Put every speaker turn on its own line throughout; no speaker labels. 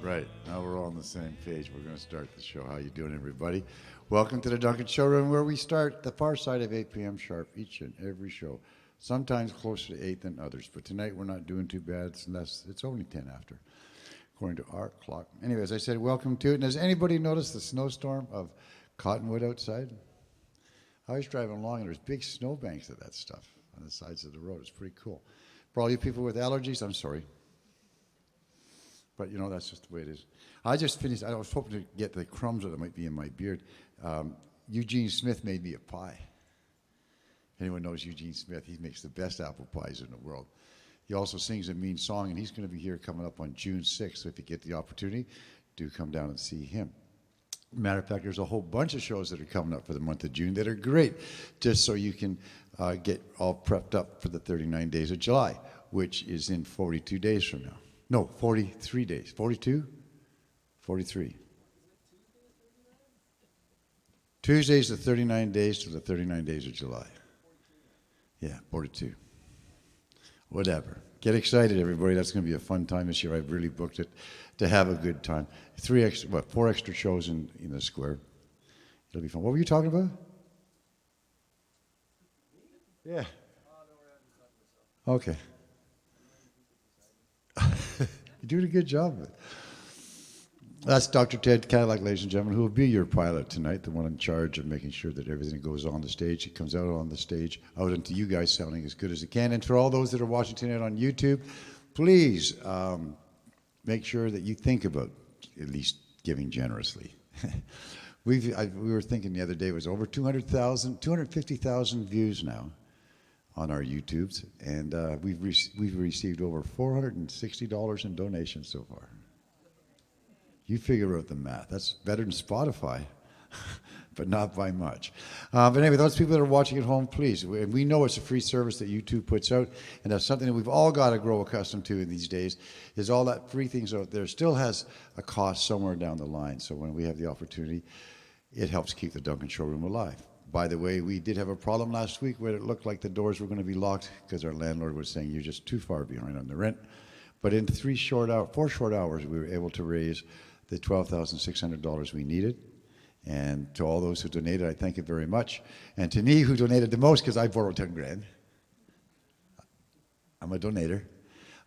Right. Now we're all on the same page. We're going to start the show. How you doing, everybody? Welcome to the Duncan Showroom, where we start the far side of 8 p.m. sharp each and every show. Sometimes closer to 8 than others, but tonight we're not doing too bad. It's only 10 after, according to our clock. Anyway, as I said, welcome to it. And has anybody noticed the snowstorm of Cottonwood outside? I was driving along, and there's big snowbanks of that stuff on the sides of the road. It's pretty cool. For all you people with allergies, I'm sorry. But, that's just the way it is. I just finished. I was hoping to get the crumbs that might be in my beard. Eugene Smith made me a pie. Anyone knows Eugene Smith? He makes the best apple pies in the world. He also sings a mean song, and he's going to be here coming up on June 6th. So if you get the opportunity, do come down and see him. Matter of fact, there's a whole bunch of shows that are coming up for the month of June that are great, just so you can get all prepped up for the 39 days of July, which is in 42 days from now. No, 43 days. 42? 43. Tuesday's the 39 days to the 39 days of July. Yeah, 42. Whatever. Get excited, everybody. That's going to be a fun time this year. I've really booked it to have a good time. 4 extra shows in the square. It'll be fun. What were you talking about? Yeah. Okay. You're doing a good job of it. That's Dr. Ted Cadillac, ladies and gentlemen, who will be your pilot tonight, the one in charge of making sure that everything goes on the stage. It comes out on the stage, out into you guys sounding as good as it can. And for all those that are watching tonight on YouTube, please make sure that you think about at least giving generously. We were thinking the other day, it was over 250,000 views now on our YouTubes, and we've received over $460 in donations so far. You figure out the math. That's better than Spotify, but not by much. But anyway, those people that are watching at home, please, we know it's a free service that YouTube puts out, and that's something that we've all got to grow accustomed to in these days, is all that free things out there still has a cost somewhere down the line. So when we have the opportunity, it helps keep the Duncan Showroom alive. By the way, we did have a problem last week where it looked like the doors were going to be locked because our landlord was saying you're just too far behind on the rent. But in 4 short hours, we were able to raise the $12,600 we needed. And to all those who donated, I thank you very much. And to me, who donated the most, because I borrowed 10 grand. I'm a donator.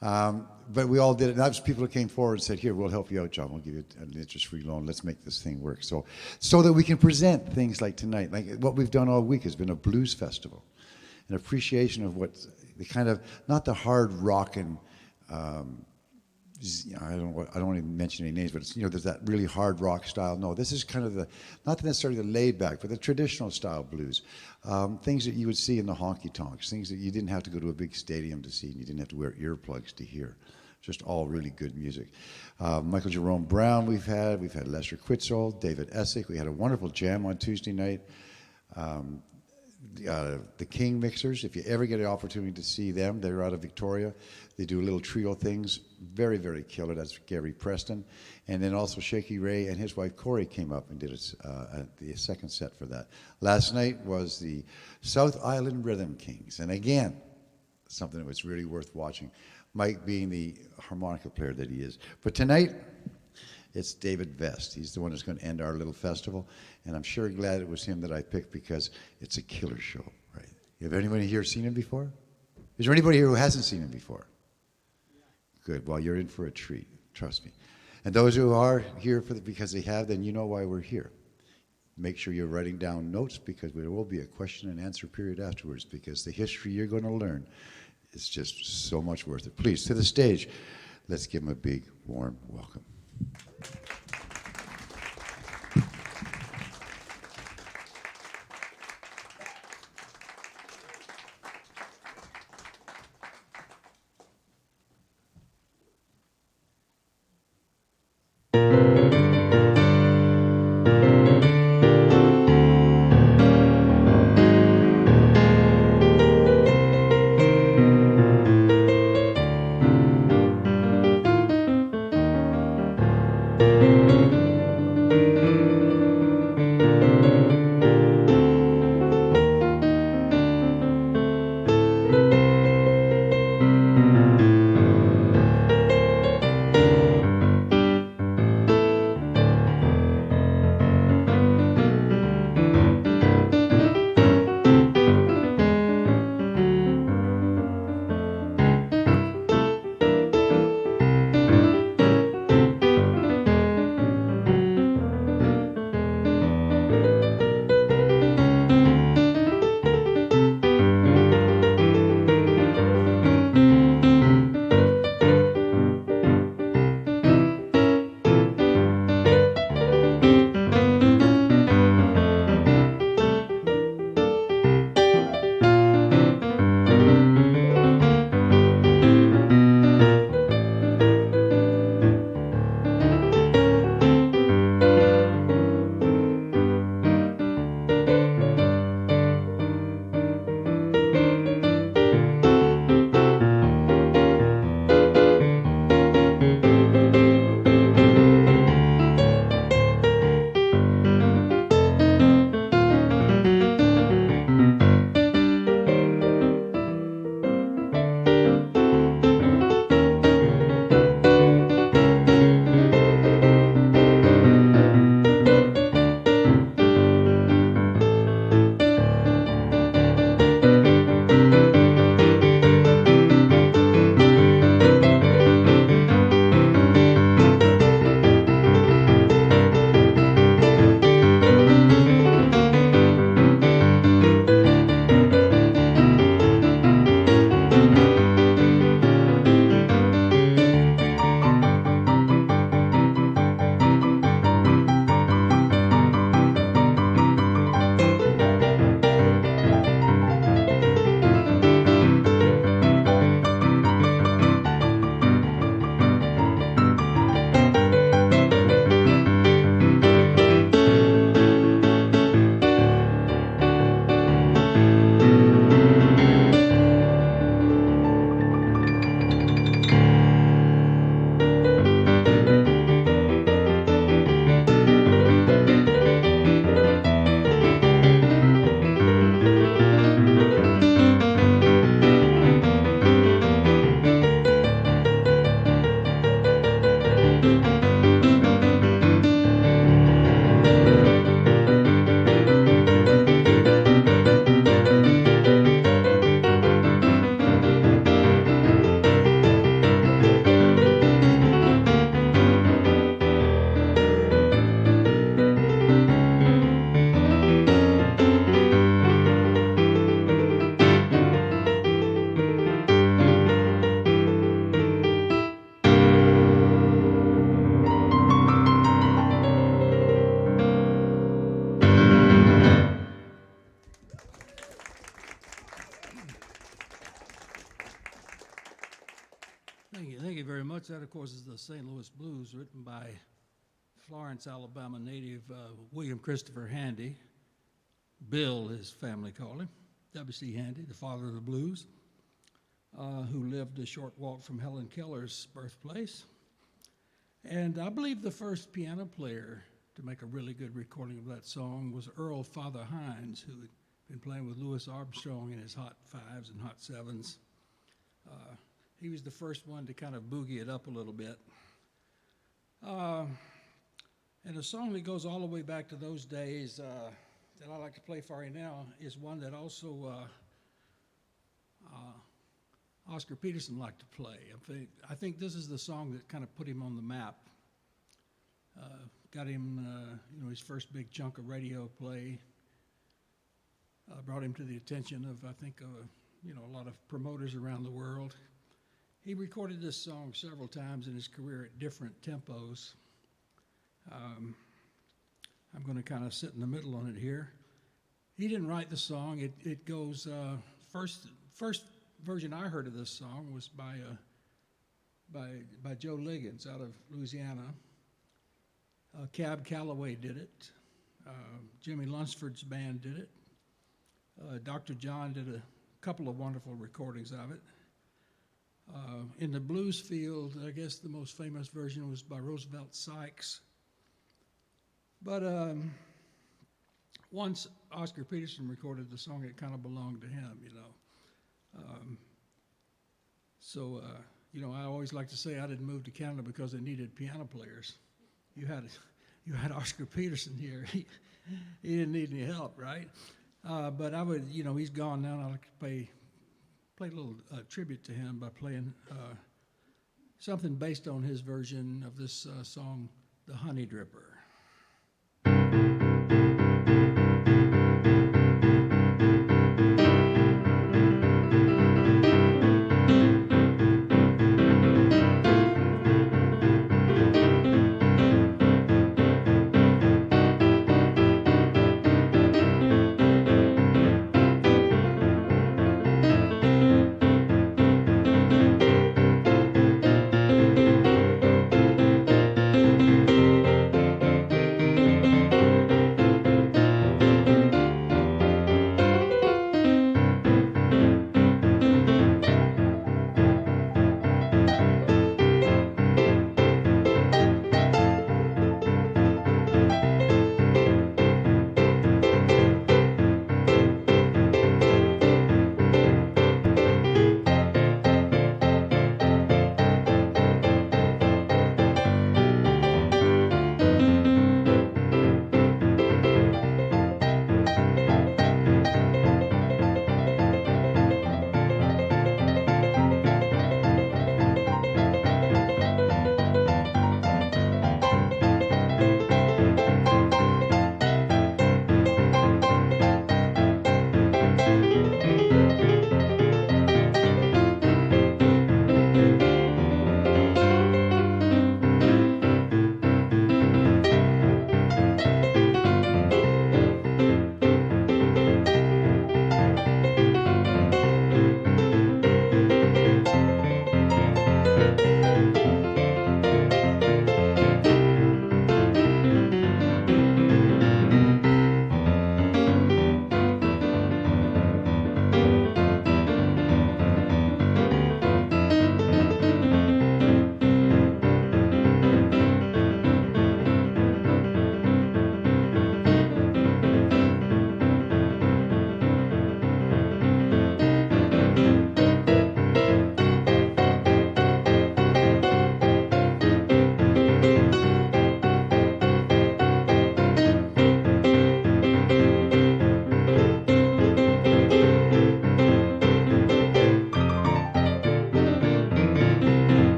But we all did it. And that was people who came forward and said, here, we'll help you out, John. We'll give you an interest-free loan. Let's make this thing work. So that we can present things like tonight. Like what we've done all week has been a blues festival. An appreciation of what the kind of, not the hard rockin', I don't want to mention any names, but it's, there's that really hard rock style. No, this is kind of not necessarily the laid back, but the traditional style blues. Things that you would see in the honky tonks, things that you didn't have to go to a big stadium to see, and you didn't have to wear earplugs to hear. Just all really good music. Michael Jerome Brown we've had Lester Quitzel, David Essick. We had a wonderful jam on Tuesday night. The King Mixers, if you ever get an opportunity to see them, they're out of Victoria. They do little trio things, very, very killer. That's Gary Preston. And then also Shaky Ray and his wife Corey came up and did the second set for that. Last night was the South Island Rhythm Kings. And again, something that was really worth watching. Mike being the harmonica player that he is. But tonight, it's David Vest. He's the one that's going to end our little festival. And I'm sure glad it was him that I picked because it's a killer show, right? Have anybody here seen him before? Is there anybody here who hasn't seen him before? Good. Well, you're in for a treat. Trust me. And those who are here because they have, then you know why we're here. Make sure you're writing down notes because there will be a question and answer period afterwards because the history you're going to learn is just so much worth it. Please, to the stage, let's give him a big, warm welcome.
Thank you very much. That, of course, is the St. Louis Blues, written by Florence, Alabama native William Christopher Handy. Bill, his family called him. W.C. Handy, the father of the blues, who lived a short walk from Helen Keller's birthplace. And I believe the first piano player to make a really good recording of that song was Earl Father Hines, who had been playing with Louis Armstrong in his hot fives and hot sevens. He was the first one to kind of boogie it up a little bit. And a song that goes all the way back to those days that I like to play for you now is one that also Oscar Peterson liked to play. I think this is the song that kind of put him on the map. Got him, his first big chunk of radio play. Brought him to the attention of, I think, a lot of promoters around the world. He recorded this song several times in his career at different tempos. I'm going to kind of sit in the middle on it here. He didn't write the song. It goes first version I heard of this song was by Joe Liggins out of Louisiana. Cab Calloway did it. Jimmy Lunsford's band did it. Dr. John did a couple of wonderful recordings of it. In the blues field, I guess the most famous version was by Roosevelt Sykes. But once Oscar Peterson recorded the song, it kind of belonged to him, I always like to say I didn't move to Canada because they needed piano players. You had Oscar Peterson here. He didn't need any help, right? But I would, he's gone now, and I like to play a little tribute to him by playing something based on his version of this song, The Honey Dripper.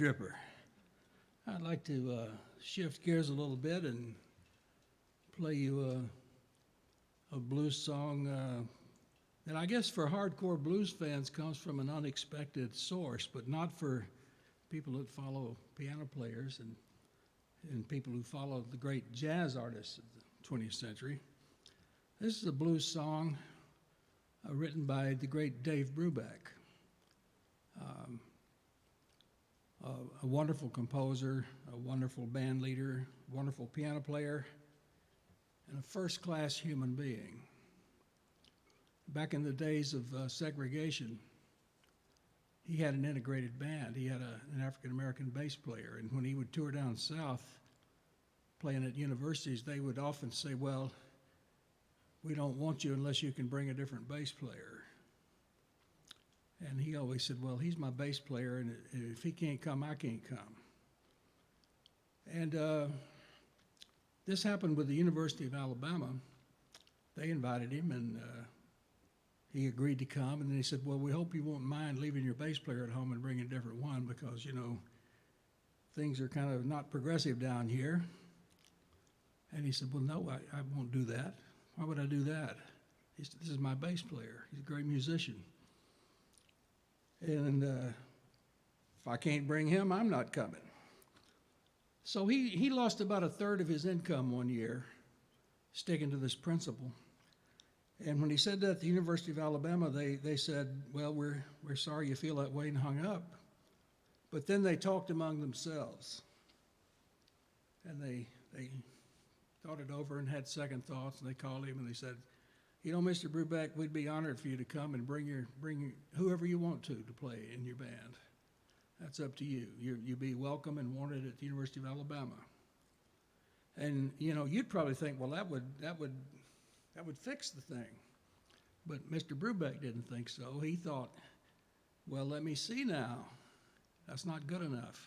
Dripper. I'd like to shift gears a little bit and play you a blues song that I guess for hardcore blues fans comes from an unexpected source, but not for people that follow piano players and people who follow the great jazz artists of the 20th century. This is a blues song written by the great Dave Brubeck, a wonderful composer, a wonderful band leader, wonderful piano player, and a first-class human being. Back in the days of segregation, he had an integrated band. He had an African-American bass player, and when he would tour down south playing at universities, they would often say, well, we don't want you unless you can bring a different bass player. And he always said, well, he's my bass player, and if he can't come, I can't come. And this happened with the University of Alabama. They invited him, and he agreed to come, and then he said, well, we hope you won't mind leaving your bass player at home and bringing a different one because, you know, things are kind of not progressive down here. And he said, well, no, I won't do that. Why would I do that? He said, this is my bass player. He's a great musician. And if I can't bring him, I'm not coming. So he lost about a third of his income one year sticking to this principle. And when he said that at the University of Alabama, they said, well, we're sorry you feel that way, and hung up. But then they talked among themselves. And they thought it over and had second thoughts, and they called him and they said, you know, Mr. Brubeck, we'd be honored for you to come and bring whoever you want to play in your band. That's up to you. You'd be welcome and wanted at the University of Alabama. And, you know, you'd probably think, well, that would fix the thing. But Mr. Brubeck didn't think so. He thought, well, let me see now. That's not good enough.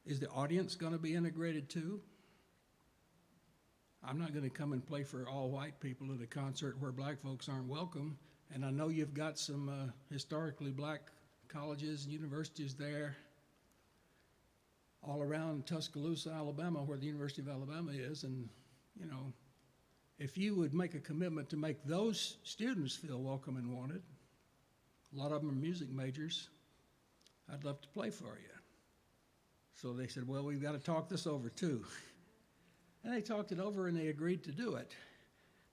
Is the audience going to be integrated too? I'm not going to come and play for all white people at a concert where black folks aren't welcome. And I know you've got some historically black colleges and universities there all around Tuscaloosa, Alabama, where the University of Alabama is. And, you know, if you would make a commitment to make those students feel welcome and wanted, a lot of them are music majors, I'd love to play for you. So they said, well, we've got to talk this over too. And they talked it over and they agreed to do it.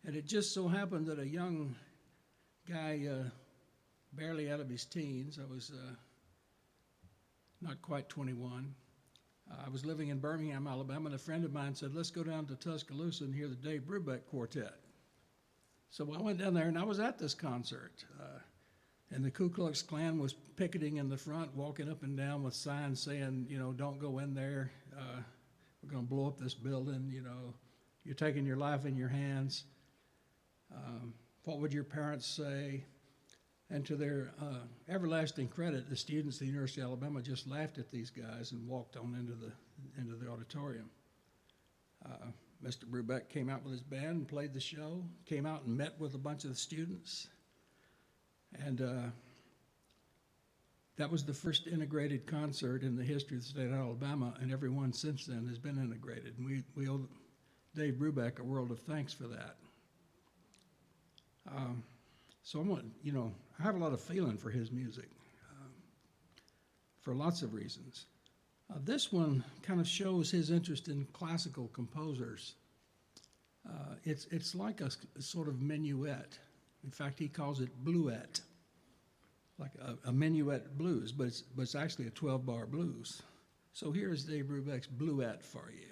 And it just so happened that a young guy, barely out of his teens, I was not quite 21, I was living in Birmingham, Alabama, and a friend of mine said, let's go down to Tuscaloosa and hear the Dave Brubeck Quartet. So I went down there and I was at this concert. And the Ku Klux Klan was picketing in the front, walking up and down with signs saying, you know, don't go in there. We're going to blow up this building. You know, you're taking your life in your hands. What would your parents say? And to their everlasting credit, the students at the University of Alabama just laughed at these guys and walked on into the auditorium. Mr. Brubeck came out with his band and played the show, came out and met with a bunch of the students. And that was the first integrated concert in the history of the state of Alabama, and every one since then has been integrated. And we owe Dave Brubeck a world of thanks for that. So I have a lot of feeling for his music for lots of reasons. This one kind of shows his interest in classical composers. It's like a sort of minuet. In fact, he calls it bluet, like a minuet blues, but it's actually a 12-bar blues. So here's Dave Brubeck's bluet for you.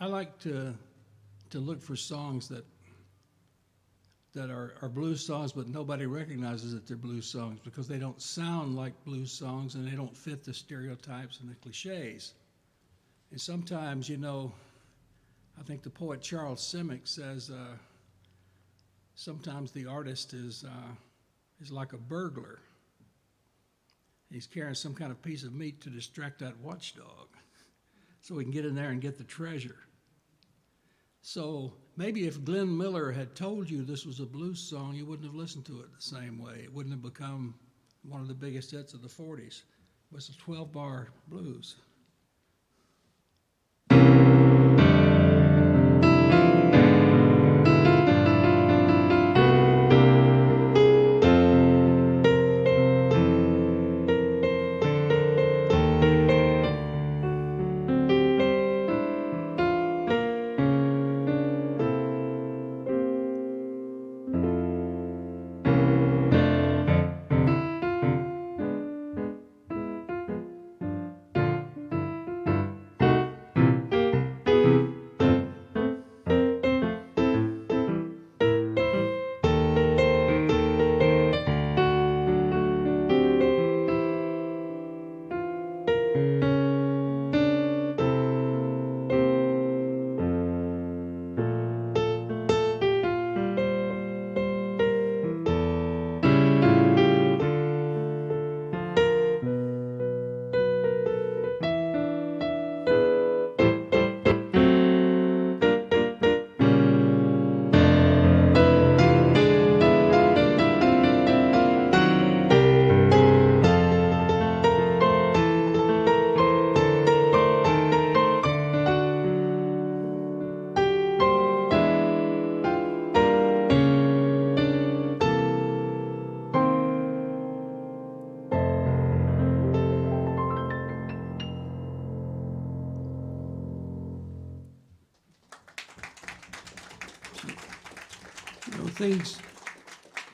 I like to look for songs that are blues songs, but nobody recognizes that they're blues songs because they don't sound like blues songs and they don't fit the stereotypes and the cliches. And sometimes, I think the poet Charles Simic says sometimes the artist is like a burglar. He's carrying some kind of piece of meat to distract that watchdog so he can get in there and get the treasure. So maybe if Glenn Miller had told you this was a blues song, you wouldn't have listened to it the same way. It wouldn't have become one of the biggest hits of the 40s. But it's a 12-bar blues.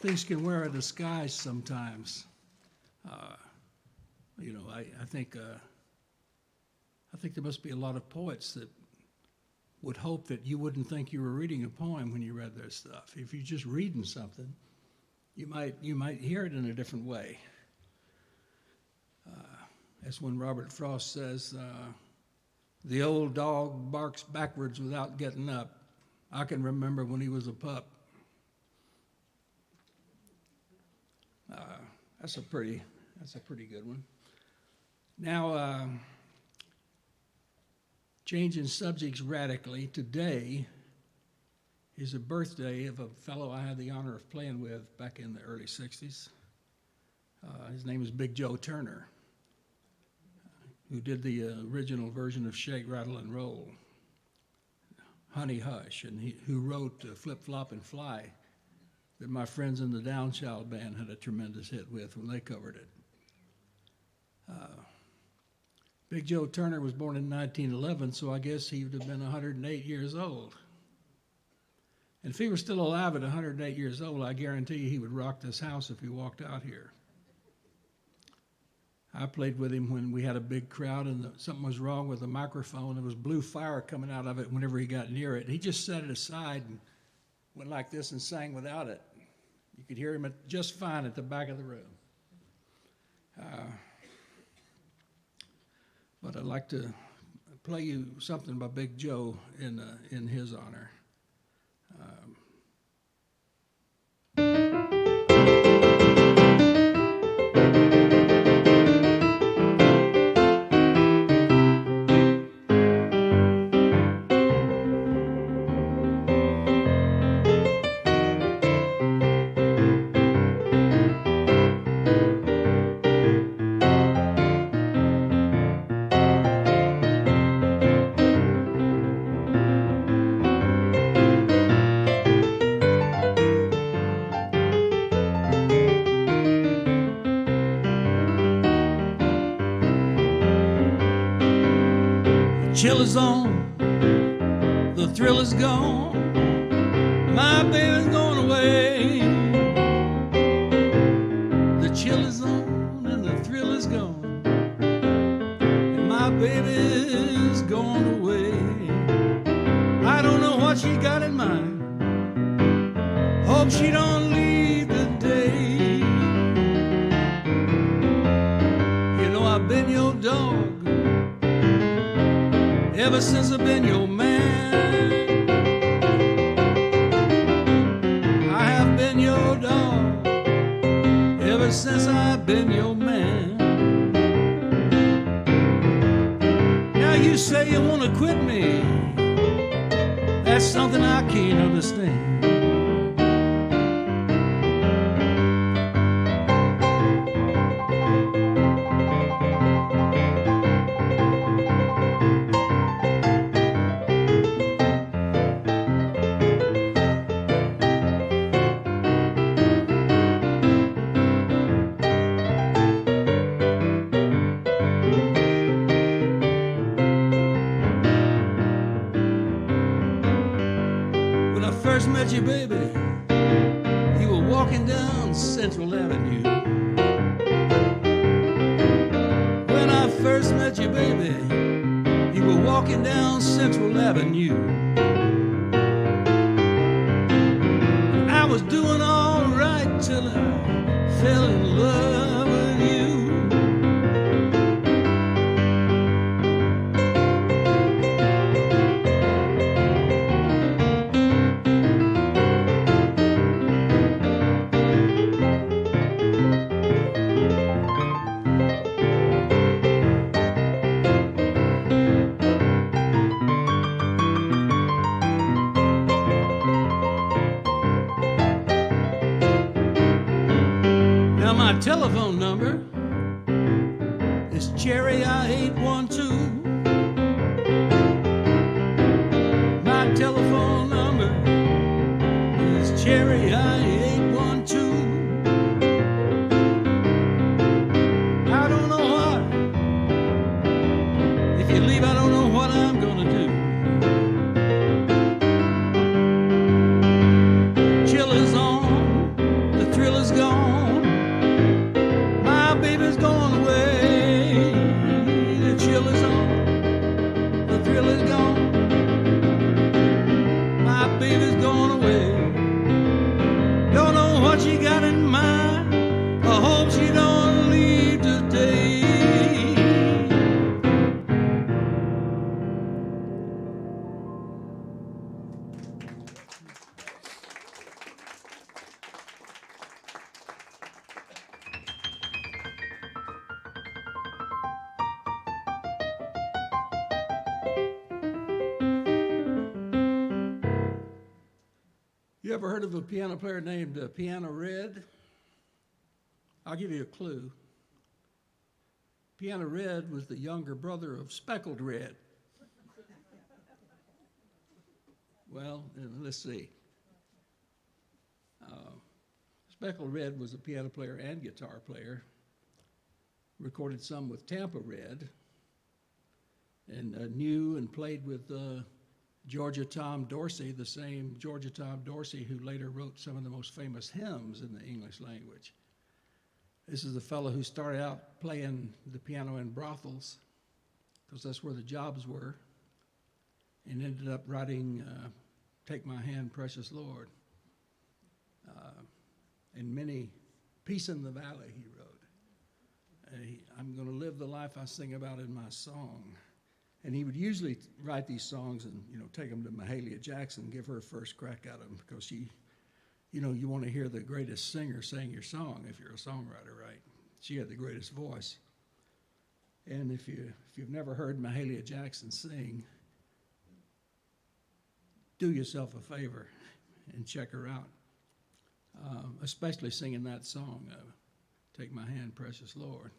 Things can wear a disguise sometimes. I think there must be a lot of poets that would hope that you wouldn't think you were reading a poem when you read their stuff. If you're just reading something, you might hear it in a different way. That's when Robert Frost says, "The old dog barks backwards without getting up. I can remember when he was a pup." That's a pretty good one. Now, changing subjects radically, today is the birthday of a fellow I had the honor of playing with back in the early 60s. His name is Big Joe Turner, who did the original version of Shake, Rattle, and Roll, Honey Hush, and who wrote Flip, Flop, and Fly, that my friends in the Downchild band had a tremendous hit with when they covered it. Big Joe Turner was born in 1911, so I guess he would have been 108 years old. And if he were still alive at 108 years old, I guarantee you he would rock this house if he walked out here. I played with him when we had a big crowd and something was wrong with the microphone. There was blue fire coming out of it whenever he got near it. He just set it aside and went like this and sang without it. You could hear him just fine at the back of the room. But I'd like to play you something by Big Joe in his honor. Chill is on, the thrill is gone, my baby's gone away. The chill is on and the thrill is gone, dog ever since I've been your man. I have been your dog ever since I've been your man. Now you say you want to quit me. That's something I can't understand. When I first met you, baby, you were walking down Central Avenue. When I first met you, baby, you were walking down Central Avenue. I was doing all right till I fell in love with you. Now my telephone number is Cherry I-812. My telephone number is Cherry I-812. I don't know what. If you leave, I don't know what I'm gonna do. Chill is on, the thrill is gone. My baby's gone away. The chill is on, the thrill is gone. My baby's gone away. Don't know what she got in mind. I hope she don't leave today. You ever heard of a piano player named Piano Red? I'll give you a clue. Piano Red was the younger brother of Speckled Red. Well, let's see. Speckled Red was a piano player and guitar player. Recorded some with Tampa Red, and knew and played with Georgia Tom Dorsey, the same Georgia Tom Dorsey who later wrote some of the most famous hymns in the English language. This is the fellow who started out playing the piano in brothels, because that's where the jobs were, and ended up writing Take My Hand, Precious Lord. And many, Peace in the Valley, he wrote. I'm going to live the life I sing about in my song. And he would usually write these songs and, take them to Mahalia Jackson, give her first crack at them, because she, you want to hear the greatest singer sing your song if you're a songwriter, right? She had the greatest voice. And if you've never heard Mahalia Jackson sing, do yourself a favor and check her out, especially singing that song, Take My Hand, Precious Lord.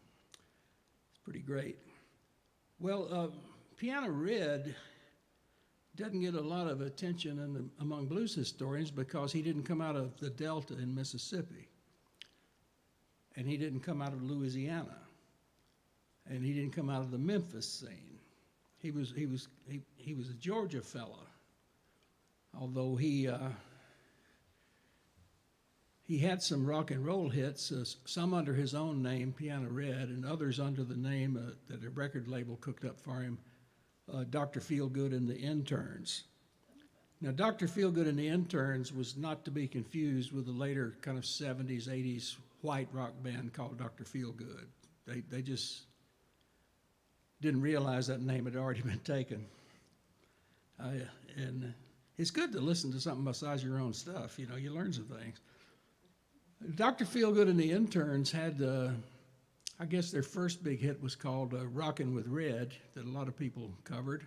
It's pretty great. Well, Piano Red doesn't get a lot of attention among blues historians because he didn't come out of the Delta in Mississippi, and he didn't come out of Louisiana, and he didn't come out of the Memphis scene. He was a Georgia fella, although he had some rock and roll hits, some under his own name, Piano Red, and others under the name that a record label cooked up for him, Dr. Feelgood and the Interns. Now, Dr. Feelgood and the Interns was not to be confused with the later kind of 70s, 80s white rock band called Dr. Feelgood. didn't realize that name had already been taken. And it's good to listen to something besides your own stuff. You know, you learn some things. Dr. Feelgood and the Interns had, I guess their first big hit was called Rockin' with Red, that a lot of people covered.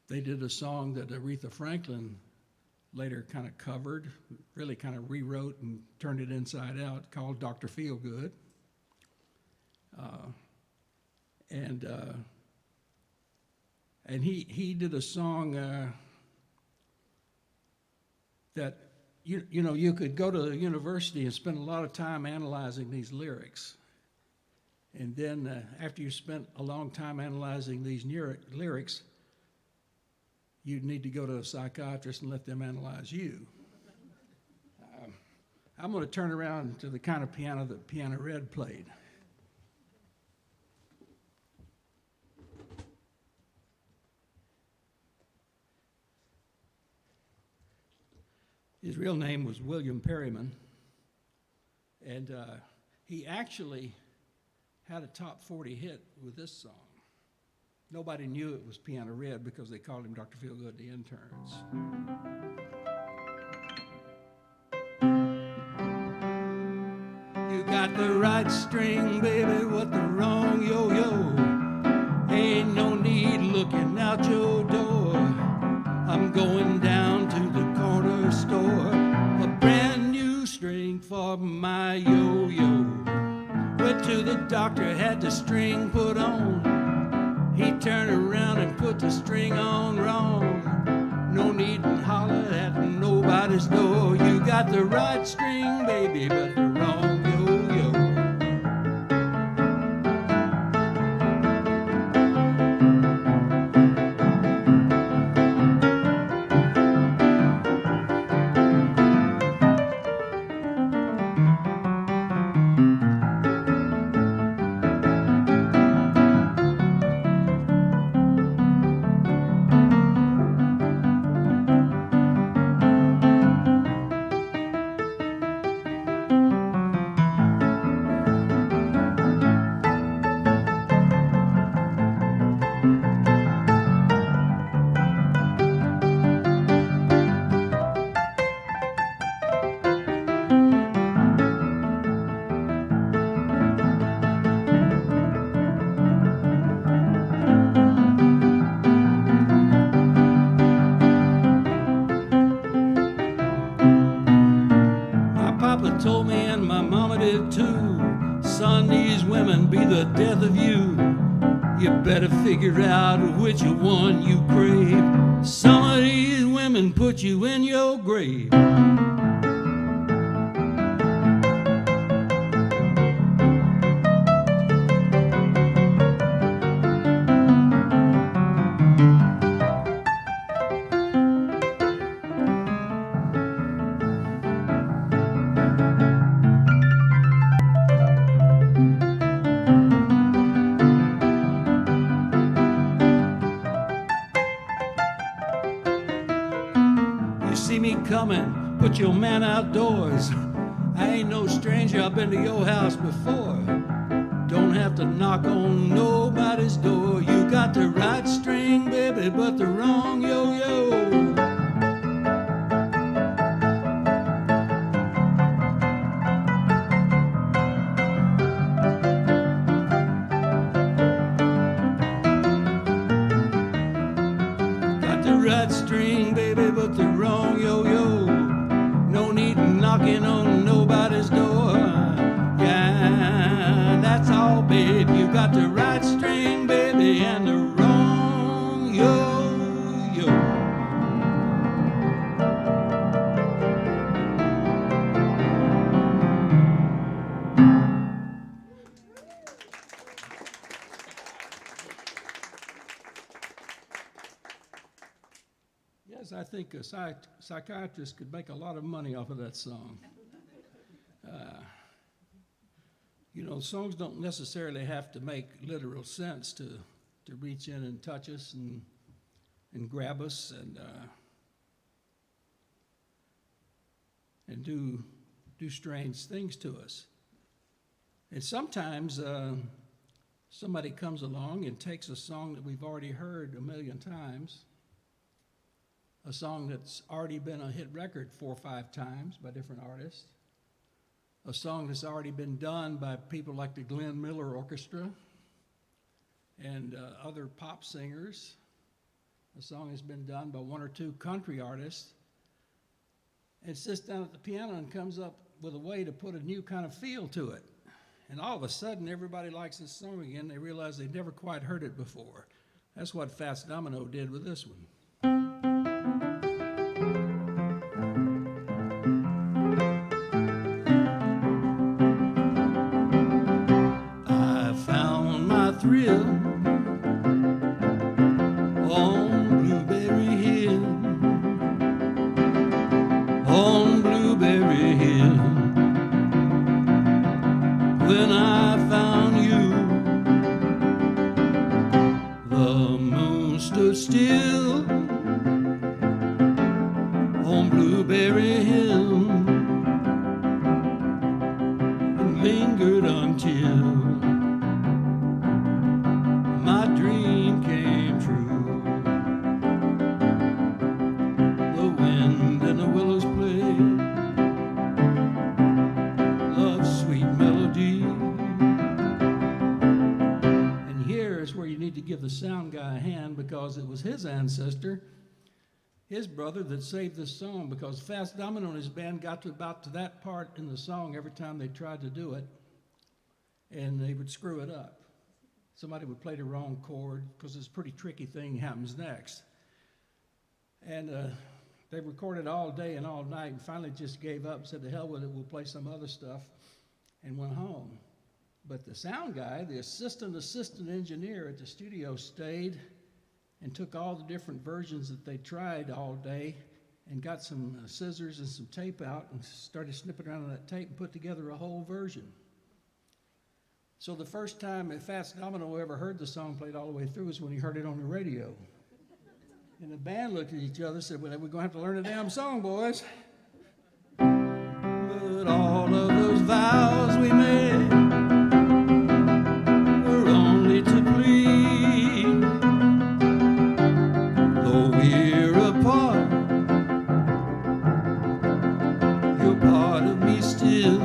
They did a song that Aretha Franklin later kind of covered, really kind of rewrote and turned it inside out, called Dr. Feelgood. And he did a song that you know, you could go to a university and spend a lot of time analyzing these lyrics, and then after you spent a long time analyzing these lyrics, you'd need to go to a psychiatrist and let them analyze you. I'm going to turn around to the kind of piano that Piano Red played. His real name was William Perryman, and he actually had a top 40 hit with this song. Nobody knew it was Piano Red because they called him Dr. Feelgood and the Interns. You got the right string, baby, what the wrong yo-yo? Ain't no need looking out your door. I'm going down to the corner store, a brand new string for my yo-yo. Went to the doctor, had the string put on. He turned around and put the string on wrong. No need to holler at nobody's door. You got the right string, baby, but the wrong yo-yo. Told me and my mama did too, son, these women be the death of you. You better figure out which one you crave. Some of these women put you in your grave. See me coming, put your man outdoors. I ain't no stranger, I've been to your house before. Don't have to knock on nobody's door. You got the right string, baby, but the wrong yo-yo. Got the right string, baby, but the wrong yo-yo. No need knocking on nobody's door. Yeah, that's all, babe. You got the right string, baby, and the wrong yo-yo. Yes, I think a psychiatrist could make a lot of money off of that song. You know, songs don't necessarily have to make literal sense to reach in and touch us and grab us and do strange things to us. And sometimes somebody comes along and takes a song that we've already heard a million times, a song that's already been a hit record 4 or 5 times by different artists, a song that's already been done by people like the Glenn Miller Orchestra and other pop singers. A song has been done by 1 or 2 country artists, and sits down at the piano and comes up with a way to put a new kind of feel to it. And all of a sudden, everybody likes this song again. They realize they've never quite heard it before. That's what Fats Domino did with this one. I found my thrill on Blueberry Hill, on Blueberry Hill. When I found you, the moon stood still on Blueberry Hill and lingered until my dream came true. The wind and the willows played love's sweet melody. And here is where you need to give the sound guy a hand, because it was his ancestor, his brother, that saved this song, because Fats Domino and his band got to about to that part in the song every time they tried to do it, and they would screw it up. Somebody would play the wrong chord, because this pretty tricky thing happens next. And they recorded all day and all night, and finally just gave up and said, to hell with it, we'll play some other stuff, and went home. But the sound guy, the assistant engineer at the studio, stayed and took all the different versions that they tried all day and got some scissors and some tape out and started snipping around on that tape and put together a whole version. So the first time Fats Domino ever heard the song played all the way through was when he heard it on the radio. And the band looked at each other and said, well, we're going to have to learn the damn song, boys. But all of those vows we made were only to please. Though we're apart, you're part of me still.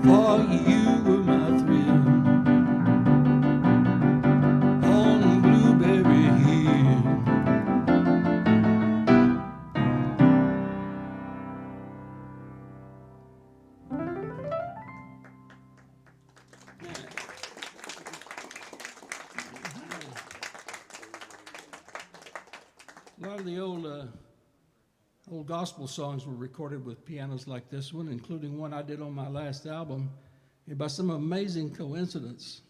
For you were my thrill on Blueberry Hill. A lot of the old gospel songs were recorded with pianos like this one, including one I did on my last album. And by some amazing coincidence,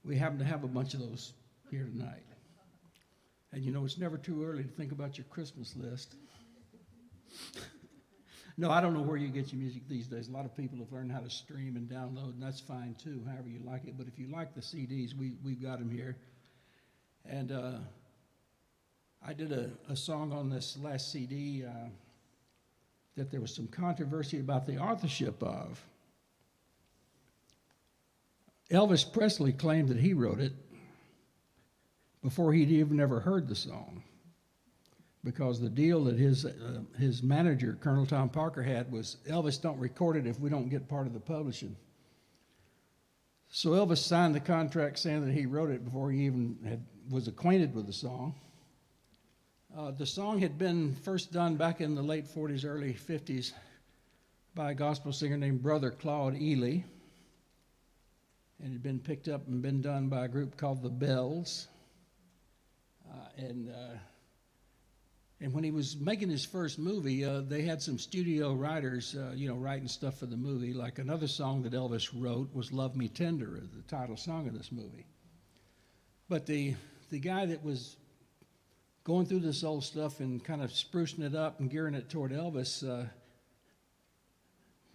we happen to have a bunch of those here tonight. And you know, it's never too early to think about your Christmas list. No, I don't know where you get your music these days. A lot of people have learned how to stream and download, and that's fine too, however you like it. But if you like the CDs, we've got them here. And I did a song on this last CD that there was some controversy about the authorship of. Elvis Presley claimed that he wrote it before he'd even ever heard the song, because the deal that his manager, Colonel Tom Parker, had was, Elvis, don't record it if we don't get part of the publishing. So Elvis signed the contract saying that he wrote it before he even was acquainted with the song. The song had been first done back in the late 40s, early 50s by a gospel singer named Brother Claude Ely. And it had been picked up and been done by a group called the Bells. And when he was making his first movie, they had some studio writers, writing stuff for the movie. Like another song that Elvis wrote was "Love Me Tender," the title song of this movie. But the guy that was going through this old stuff and kind of sprucing it up and gearing it toward Elvis,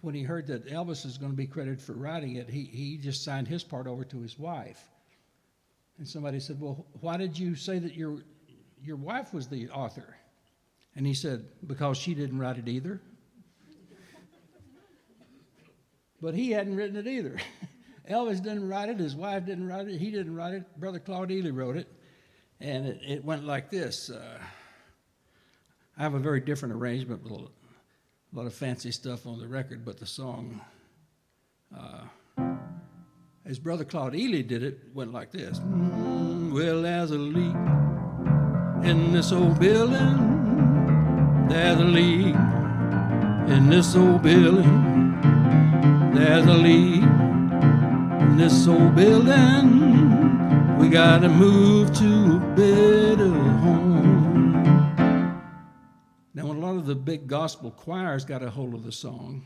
when he heard that Elvis is going to be credited for writing it, he just signed his part over to his wife. And somebody said, well, why did you say that your wife was the author? And he said, because she didn't write it either. But he hadn't written it either. Elvis didn't write it. His wife didn't write it. He didn't write it. Brother Claude Ely wrote it. And it went like this. I have a very different arrangement with a lot of fancy stuff on the record, but the song, as Brother Claude Ely did it, went like this. Well, there's a leak in this old building. There's a leak in this old building. There's a leak in this old building. We gotta move to a better home. Now, when a lot of the big gospel choirs got a hold of the song,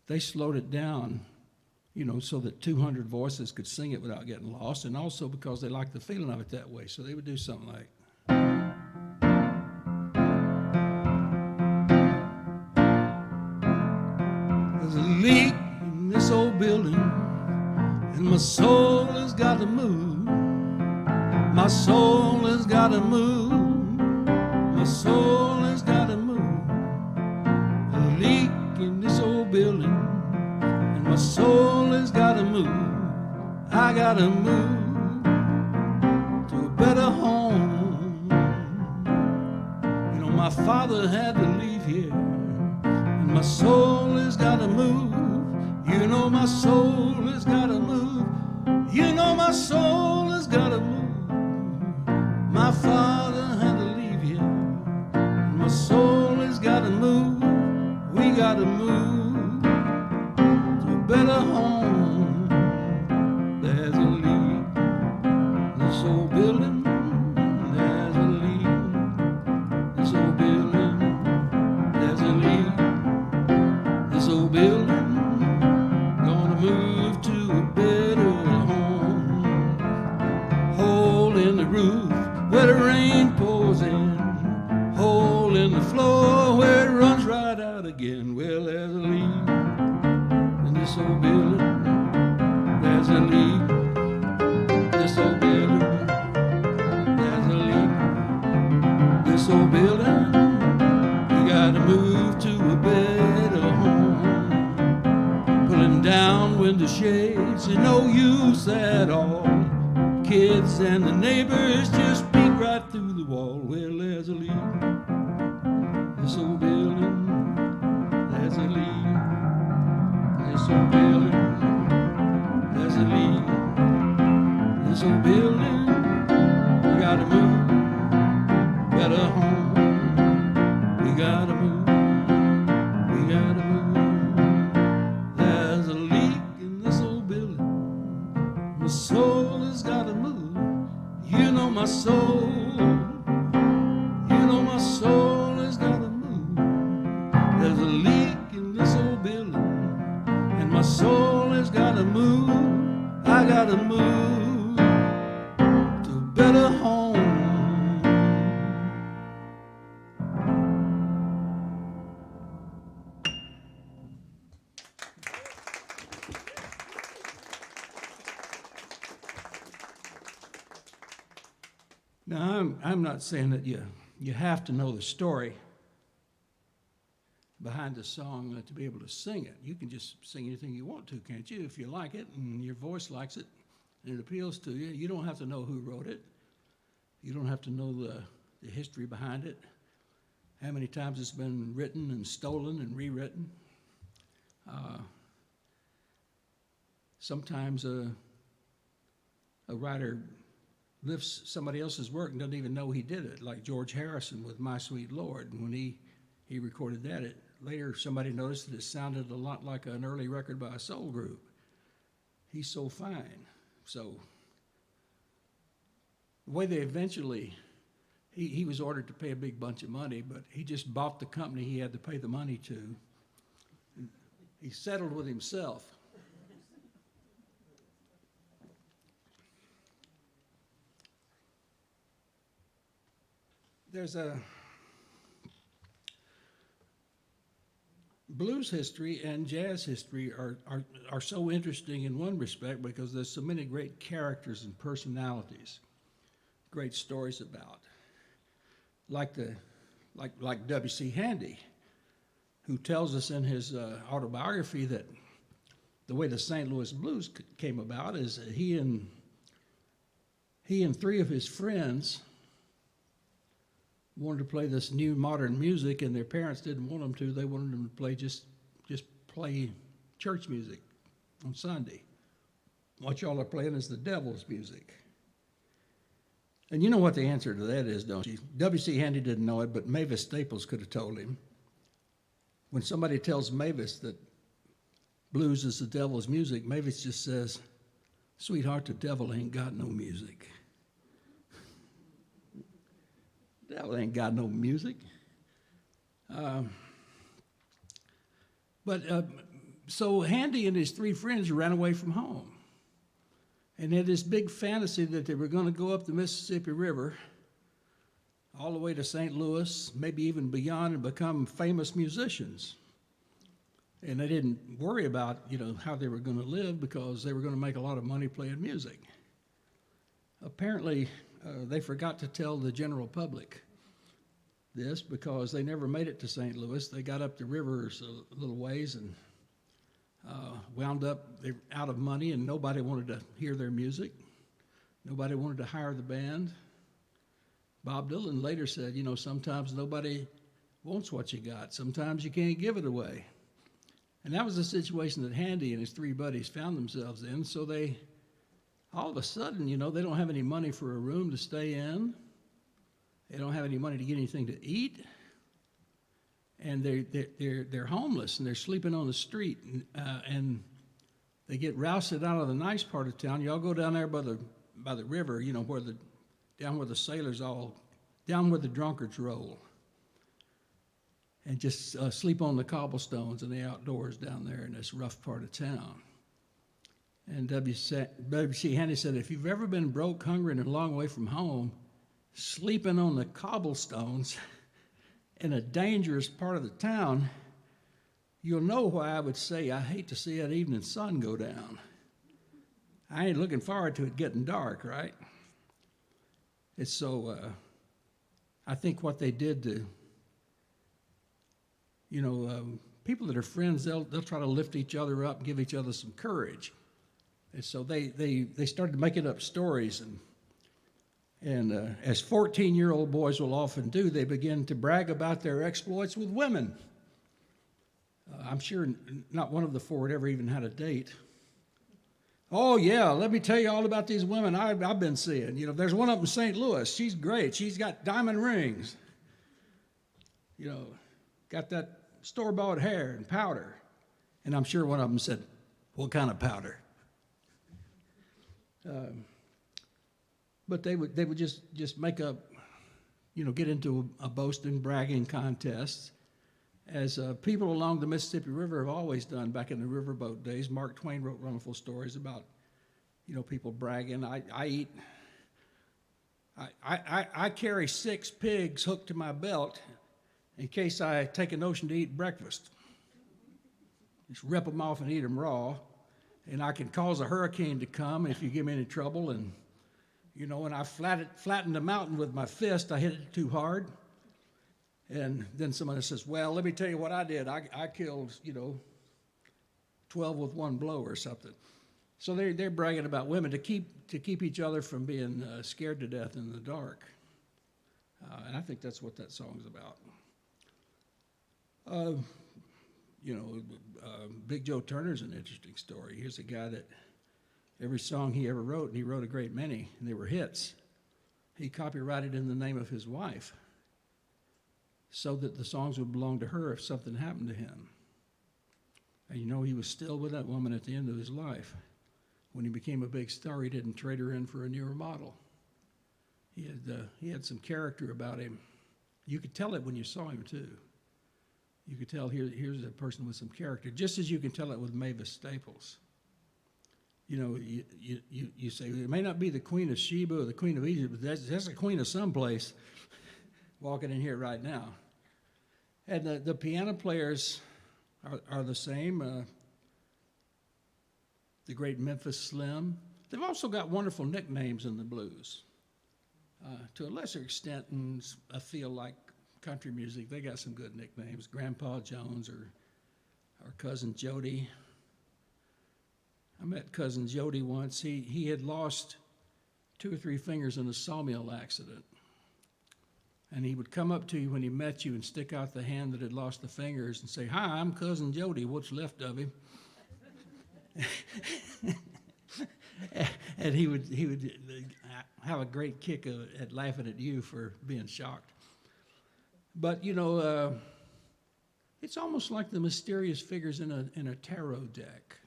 they slowed it down, so that 200 voices could sing it without getting lost, and also because they liked the feeling of it that way. So they would do something like, there's a leak in this old building, and my soul has got to move. My soul has got to move. My soul has got to move. A leak in this old building, and my soul has got to move. I got to move to a better home. My father had to leave here, and my soul has got to move. My soul has got to move. My soul has got to move. My father had to leave here, and my soul has got to move. We got to move to a better home. There's a leak in this old building. There's a leak in this old building. There's a leak in this old building. Gonna move to a better home. Hole in the roof where the rain pours in. Hole in the floor where it runs right out again. Well, there's a leak in this old building. There's a leak in this old building. There's a leak in this old building. We gotta move to a better home. Pulling down window shades is no use at all. Kids and the neighbors just peek right through the wall. Well, there's a leak in this old building. There's a leak in this old building. There's a leak in this old building. We gotta move, better home. We gotta move, we gotta move. There's a leak in this old building. My soul has gotta move. My soul. My soul has gotta move. There's a leak in this old building, and my soul has gotta move. I gotta move to a better home. Now, I'm not saying that you have to know the story behind the song to be able to sing it. You can just sing anything you want to, can't you? If you like it and your voice likes it and it appeals to you, you don't have to know who wrote it. You don't have to know the history behind it, how many times it's been written and stolen and rewritten. Sometimes a writer lifts somebody else's work and doesn't even know he did it, like George Harrison with My Sweet Lord. And when he recorded that, later somebody noticed that it sounded a lot like an early record by a soul group. He's so fine. So the way they eventually, he was ordered to pay a big bunch of money, but he just bought the company he had to pay the money to. He settled with himself. There's a blues history and jazz history are so interesting in one respect because there's so many great characters and personalities, great stories about, like W.C. Handy, who tells us in his autobiography that the way the St. Louis Blues came about is he and three of his friends wanted to play this new modern music, and their parents didn't want them to. They wanted them to play just play church music on Sunday. What y'all are playing is the devil's music. And you know what the answer to that is, don't you? W.C. Handy didn't know it, but Mavis Staples could have told him. When somebody tells Mavis that blues is the devil's music, Mavis just says, "Sweetheart, the devil ain't got no music." The devil ain't got no music. So Handy and his three friends ran away from home. And had this big fantasy that they were going to go up the Mississippi River all the way to St. Louis, maybe even beyond, and become famous musicians. And they didn't worry about, how they were going to live because they were going to make a lot of money playing music. Apparently, they forgot to tell the general public this because they never made it to St. Louis. They got up the river a little ways and wound up out of money, and nobody wanted to hear their music. Nobody wanted to hire the band. Bob Dylan later said, sometimes nobody wants what you got. Sometimes you can't give it away. And that was the situation that Handy and his three buddies found themselves in. So they, all of a sudden, they don't have any money for a room to stay in. They don't have any money to get anything to eat. And they're homeless, and they're sleeping on the street, and they get rousted out of the nice part of town. Y'all go down there by the river, down where the sailors down where the drunkards roll, and just sleep on the cobblestones and the outdoors down there in this rough part of town. And W.C. Handy said, if you've ever been broke, hungry, and a long way from home, sleeping on the cobblestones in a dangerous part of the town, you'll know why I would say I hate to see that evening sun go down. I ain't looking forward to it getting dark, right? It's so, I think what they did to, people that are friends, they'll try to lift each other up and give each other some courage. And so they started making up stories, and as 14-year-old boys will often do, they begin to brag about their exploits with women. I'm sure not one of the four had ever even had a date. Oh, yeah, let me tell you all about these women I've been seeing. There's one up in St. Louis. She's great. She's got diamond rings. Got that store-bought hair and powder. And I'm sure one of them said, "What kind of powder?" But they would just make up, get into a boasting, bragging contest, as people along the Mississippi River have always done back in the riverboat days. Mark Twain wrote wonderful stories about, people bragging. I carry 6 pigs hooked to my belt in case I take a notion to eat breakfast. Just rip them off and eat them raw, and I can cause a hurricane to come if you give me any trouble. And when I flattened the mountain with my fist, I hit it too hard. And then somebody says, "Well, let me tell you what I did. I killed, 12 with one blow or something." So they're bragging about women to keep each other from being scared to death in the dark. And I think that's what that song's about. Big Joe Turner's an interesting story. Here's a guy that every song he ever wrote, and he wrote a great many, and they were hits, he copyrighted in the name of his wife so that the songs would belong to her if something happened to him. And he was still with that woman at the end of his life. When he became a big star, he didn't trade her in for a newer model. He had some character about him. You could tell it when you saw him, too. You could tell here's a person with some character, just as you can tell it with Mavis Staples. You say, it may not be the Queen of Sheba or the Queen of Egypt, but that's a queen of someplace walking in here right now. And the piano players are the same. The great Memphis Slim. They've also got wonderful nicknames in the blues. To a lesser extent, and I feel like country music, they got some good nicknames. Grandpa Jones or Cousin Jody. I met cousin Jody once. He had lost 2 or 3 fingers in a sawmill accident. And he would come up to you when he met you and stick out the hand that had lost the fingers and say, "Hi, I'm cousin Jody, what's left of him?" And he would have a great kick at laughing at you for being shocked. But it's almost like the mysterious figures in a tarot deck.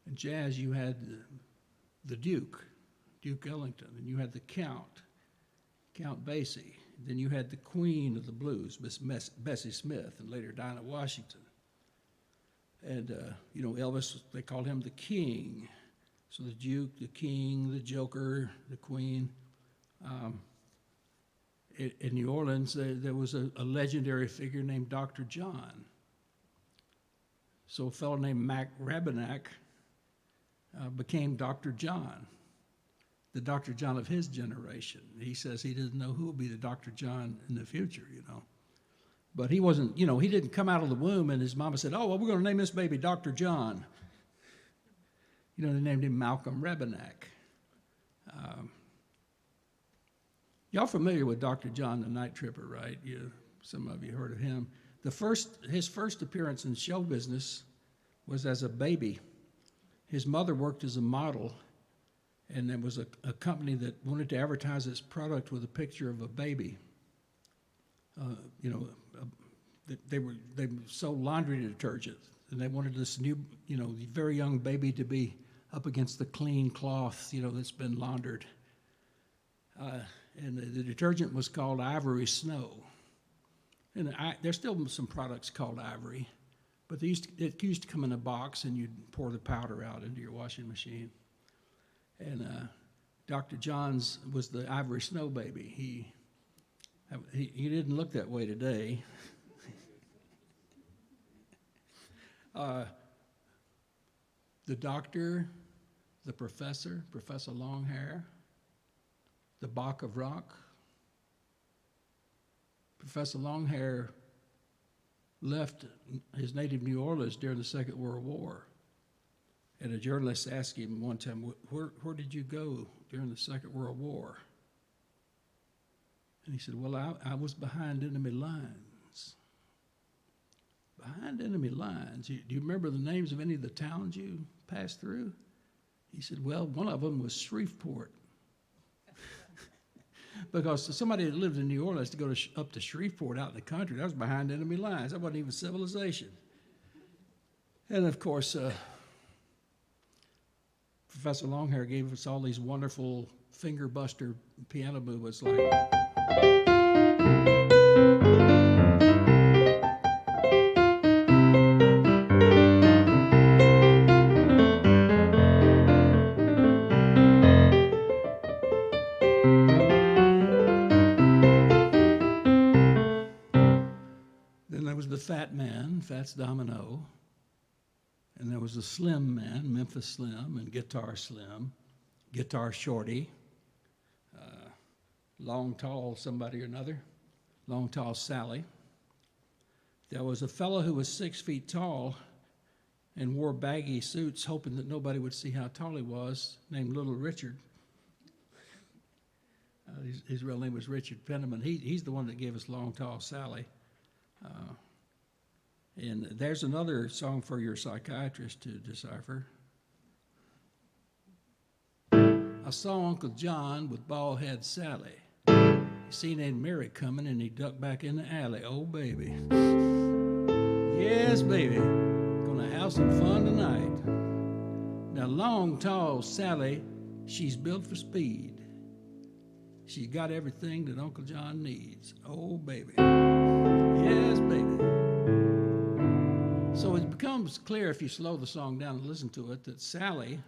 In jazz, you had the Duke Ellington, and you had the Count Basie. Then you had the Queen of the Blues, Miss Bessie Smith, and later Dinah Washington. And Elvis, they called him the King. So the Duke, the King, the Joker, the Queen. In New Orleans, there was a legendary figure named Dr. John. So a fellow named Mac Rabenack became Dr. John, the Dr. John of his generation. He says he doesn't know who will be the Dr. John in the future, But he wasn't, he didn't come out of the womb and his mama said, "Oh, well, we're going to name this baby Dr. John." They named him Malcolm Rabenack. Y'all familiar with Dr. John the Night Tripper, right? Some of you heard of him. His first appearance in show business was as a baby. His mother worked as a model, and there was a company that wanted to advertise its product with a picture of a baby. They sold laundry detergent, and they wanted this new, very young baby to be up against the clean cloth, that's been laundered. And the detergent was called Ivory Snow. And there's still some products called Ivory, but it used to come in a box, and you'd pour the powder out into your washing machine. And Dr. John's was the Ivory Snow baby. He didn't look that way today. The doctor, the Professor Longhair, the Bach of Rock. Professor Longhair left his native New Orleans during the Second World War. And a journalist asked him one time, where did you go during the Second World War? And he said, "Well, I was behind enemy lines." Behind enemy lines? Do you remember the names of any of the towns you passed through? He said, "Well, one of them was Shreveport." Because somebody that lived in New Orleans to go up to Shreveport out in the country, that was behind enemy lines. That wasn't even civilization. And of course, Professor Longhair gave us all these wonderful finger buster piano movements like. Then there was the Fat Man, Fats Domino. And there was the Slim Man, Memphis Slim, and Guitar Slim, Guitar Shorty, Long Tall somebody or another, Long Tall Sally. There was a fellow who was 6 feet tall and wore baggy suits, hoping that nobody would see how tall he was, named Little Richard. His real name was Richard Penniman. He's the one that gave us Long Tall Sally. And there's another song for your psychiatrist to decipher. I saw Uncle John with bald head Sally. He seen Aunt Mary coming and he ducked back in the alley. Oh, baby. Yes, baby. Gonna have some fun tonight. Now, long, tall Sally, she's built for speed. She's got everything that Uncle John needs. Oh, baby. Yes, baby. So it becomes clear if you slow the song down and listen to it that Sally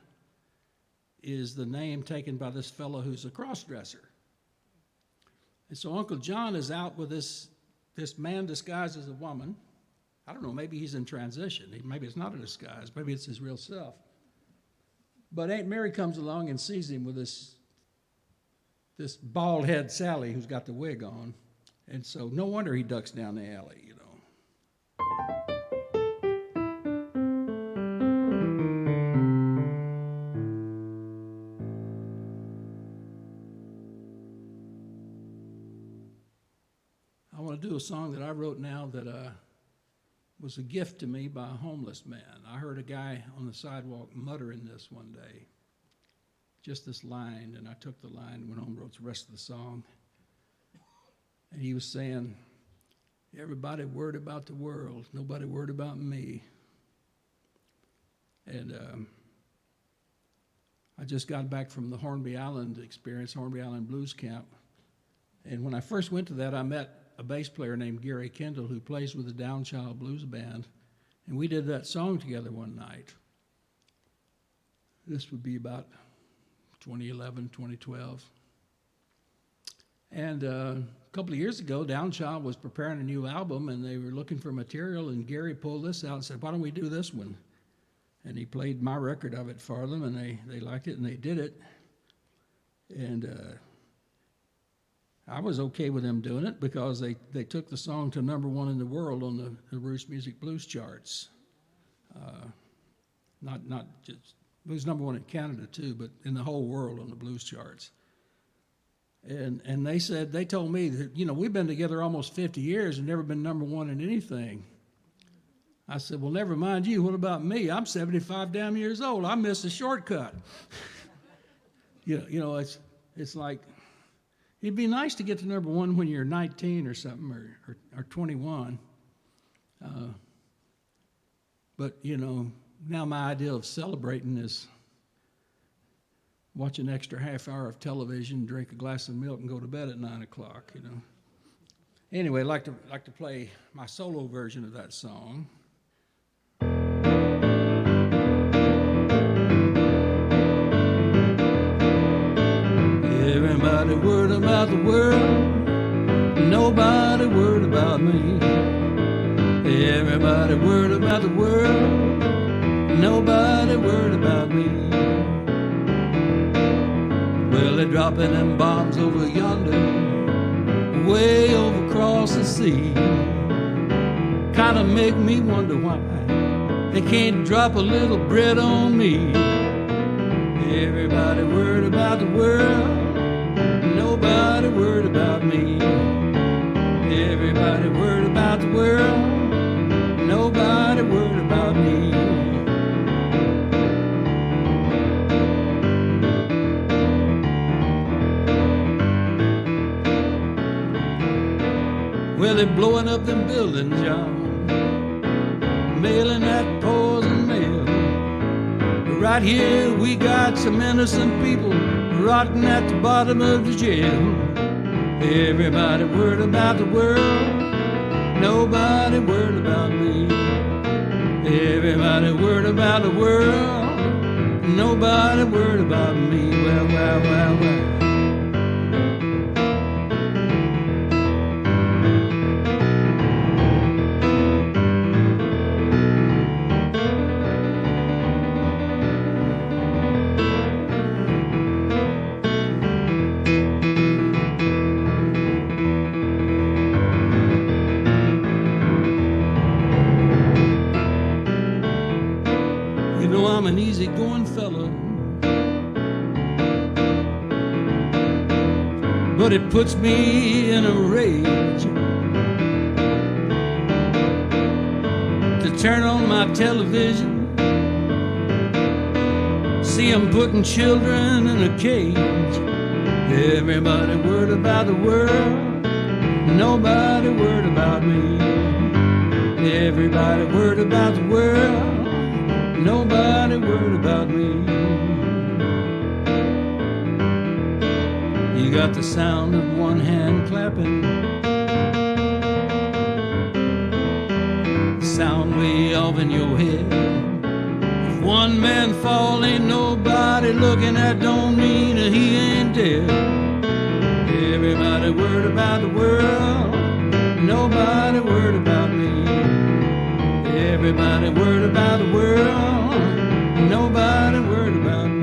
is the name taken by this fellow who's a cross-dresser. And so Uncle John is out with this man disguised as a woman. I don't know, maybe he's in transition. Maybe it's not a disguise. Maybe it's his real self. But Aunt Mary comes along and sees him with this bald head Sally who's got the wig on. And so no wonder he ducks down the alley, you know. a song that I wrote now that was a gift to me by a homeless man. I heard a guy on the sidewalk muttering this one day, just this line, and I took the line and went home and wrote the rest of the song. And he was saying, everybody worried about the world, nobody worried about me. And I just got back from the Hornby Island experience, Hornby Island Blues Camp. And when I first went to that, I met a bass player named Gary Kendall who plays with the Downchild Blues Band. And we did that song together one night. This would be about 2011, 2012. And a couple of years ago, Downchild was preparing a new album, and they were looking for material, and Gary pulled this out and said, why don't we do this one? And he played my record of it for them, and they liked it, and they did it. And I was okay with them doing it because they took the song to #1 in the world on the Roots Music Blues charts. Not just, it was #1 in Canada too, but in the whole world on the blues charts. And they told me that, we've been together almost 50 years and never been #1 in anything. I said, well, never mind you. What about me? I'm 75 damn years old. I missed a shortcut. It's like, it'd be nice to get to #1 when you're 19 or something, or 21. But, now my idea of celebrating is watch an extra half hour of television, drink a glass of milk, and go to bed at 9 o'clock, Anyway, I'd like to play my solo version of that song. Everybody worried about the world, nobody worried about me. Everybody worried about the world, nobody worried about me. Well, they're dropping them bombs over yonder, way over across the sea. Kinda make me wonder why they can't drop a little bread on me. Everybody worried about the world, nobody worried about me. Everybody worried about the world, nobody worried about me. Well, they're blowing up them buildings, y'all, mailing that poison mail. Right here we got some innocent people rotting at the bottom of the jail. Everybody worried about the world, nobody worried about me. Everybody worried about the world, nobody worried about me. Well, well, well, well. I'm an easygoing fella, but it puts me in a rage to turn on my television, see 'em putting children in a cage. Everybody worried about the world, nobody worried about me. Everybody worried about the world, nobody worried about me. You got the sound of one hand clapping, sound way off in your head. If one man fall, ain't nobody looking, that don't mean that he ain't dead. Everybody worried about the world, nobody worried about me. Everybody worried about the world, nobody worried about me.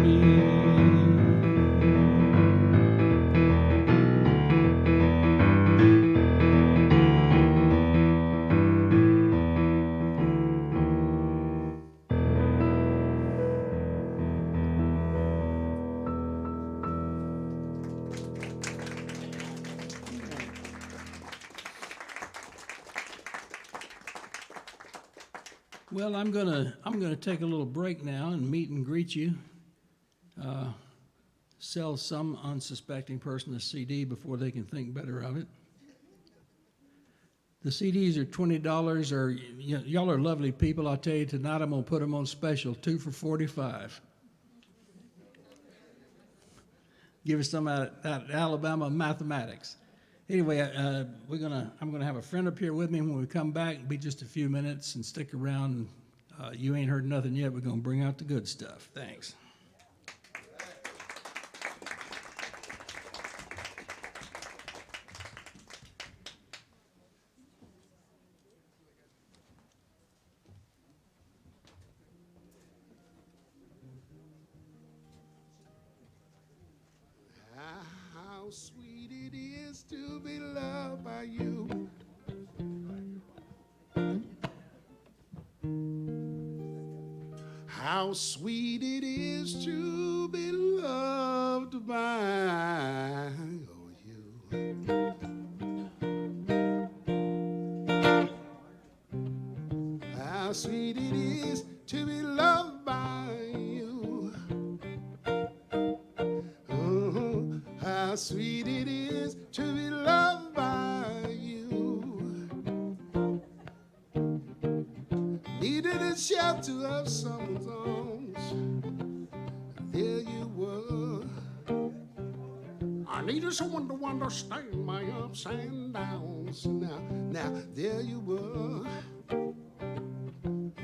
Well, I'm gonna take a little break now and meet and greet you. Sell some unsuspecting person a CD before they can think better of it. The CDs are $20, or y'all are lovely people. I'll tell you tonight, I'm gonna put them on special, 2 for $45. Give us some out Alabama mathematics. Anyway, I'm gonna have a friend up here with me when we come back. It'll be just a few minutes, and stick around. You ain't heard nothing yet. We're gonna bring out the good stuff. Thanks.
How sweet it is to be loved by you. How sweet it is to be loved by you. How sweet it is to be loved by you. How sweet it is to be loved by you. Needed a shelter of someone's arms. There you were. I needed someone to understand my ups and downs. Now, there you were.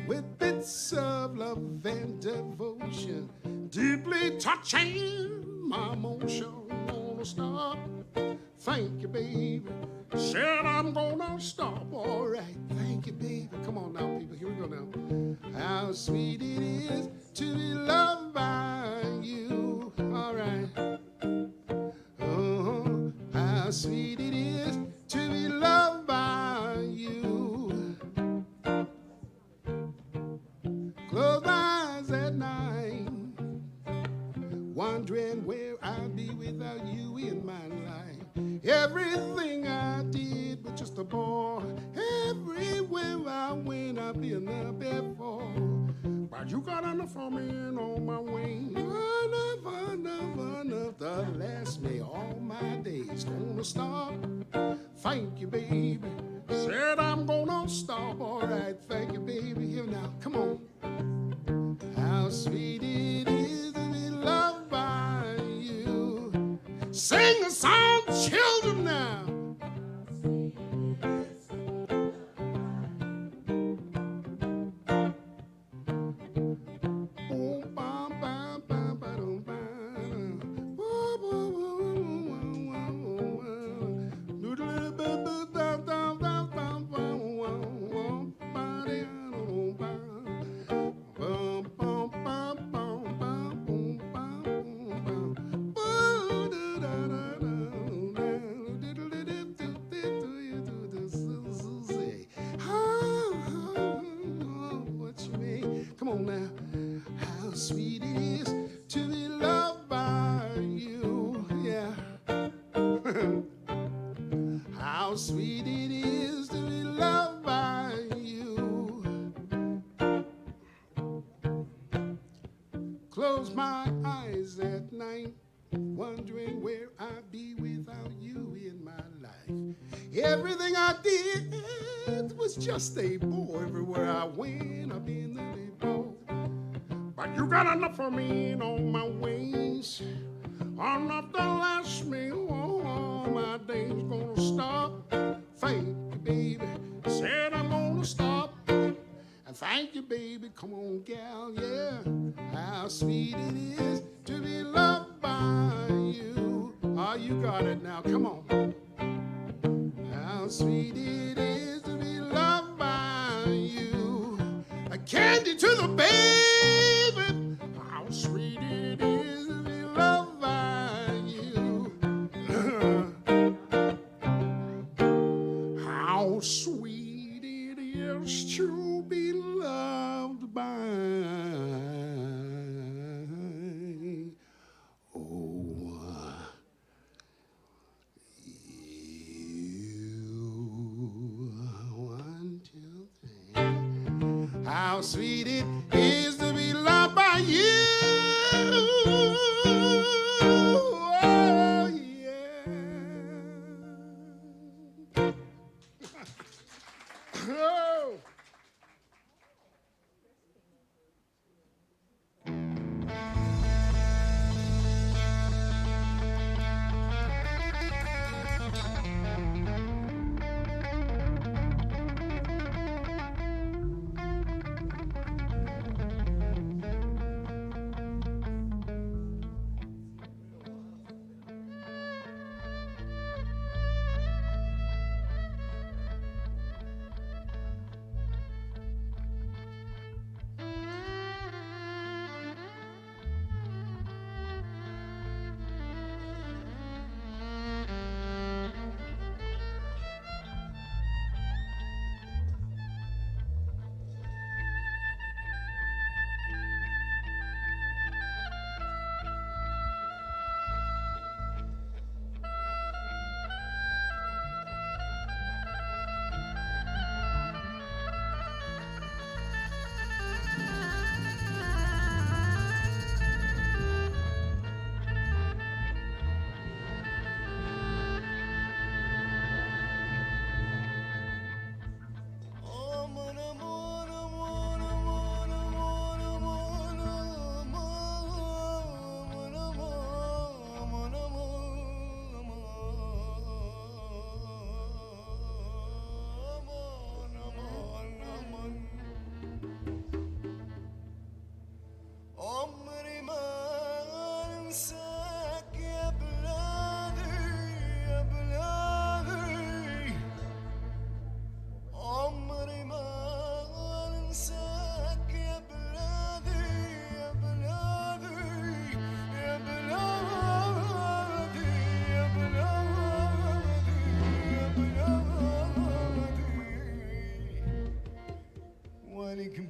With bits of love and devotion, deeply touching my emotion. Gonna stop. Thank you, baby. Said I'm gonna stop. All right. Thank you, baby. Come on now, people. Here we go now. How sweet it is to be loved by you. All right. How sweet it is to be loved by you. Close my eyes at night, wondering where I'd be without you in my life. Everything I did was just a bore. Everywhere I went, I've been there before. But you got enough for me and on my way. Enough to last me all my days. Gonna stop. Thank you, baby. Said I'm gonna stop. All right, thank you, baby. Here now, come on. How sweet it is to be loved by you. Sing the song, children, now. Come on now. How sweet it is to be loved by you. Yeah. How sweet it is to be loved by you. Close my eyes at night, wondering where I'd be without you in my life. Everything I did was just a bore. Everywhere I went, I've been the before. But you got enough for me and all my ways. Enough to last me all my days. Gonna stop. Thank you, baby. Said I'm gonna stop. And thank you, baby. Come on, gal, yeah. How sweet it is to be loved by you. Oh, you got it now. Come on. How sweet it is to be loved by you. A candy to the baby. How sweet it is to be loved by you. How sweet it is to be loved by you. 1, 2, 3. How how sweet it is to be loved by you. Oh, yeah. Oh. عمري ما انساك يا بلادي يا بلادي عمري ما انساك يا بلادي يا بلادي يا بلادي يا بلادي يا بلادي وعليكم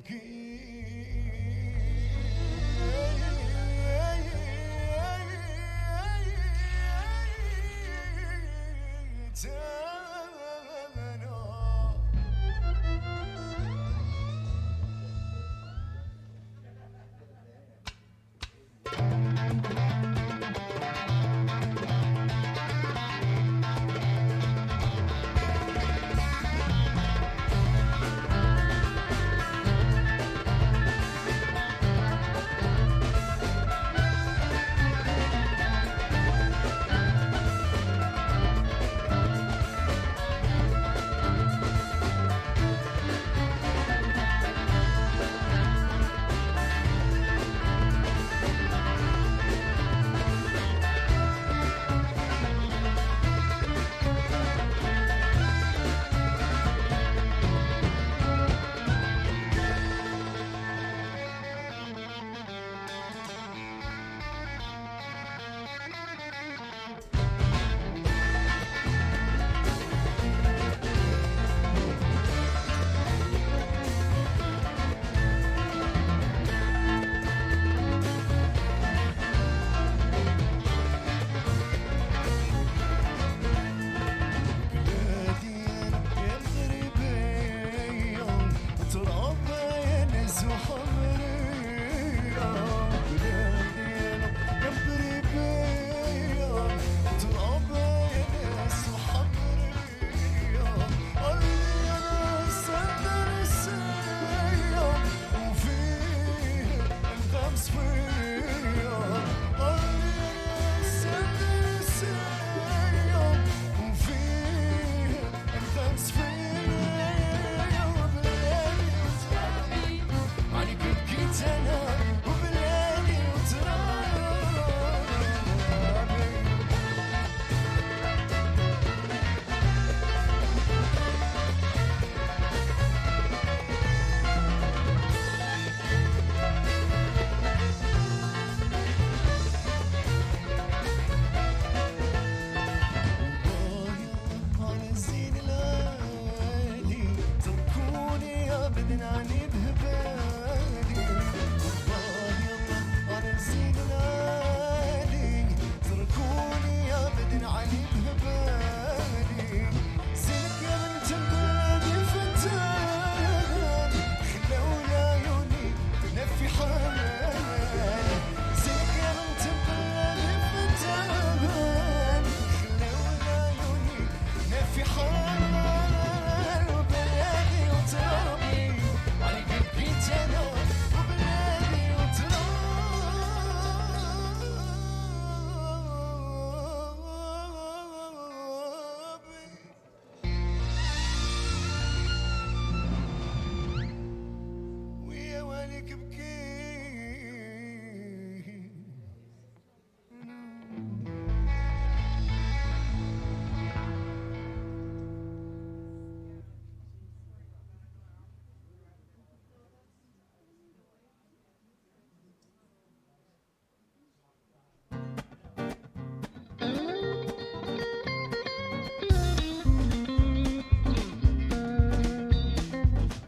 Jacob King.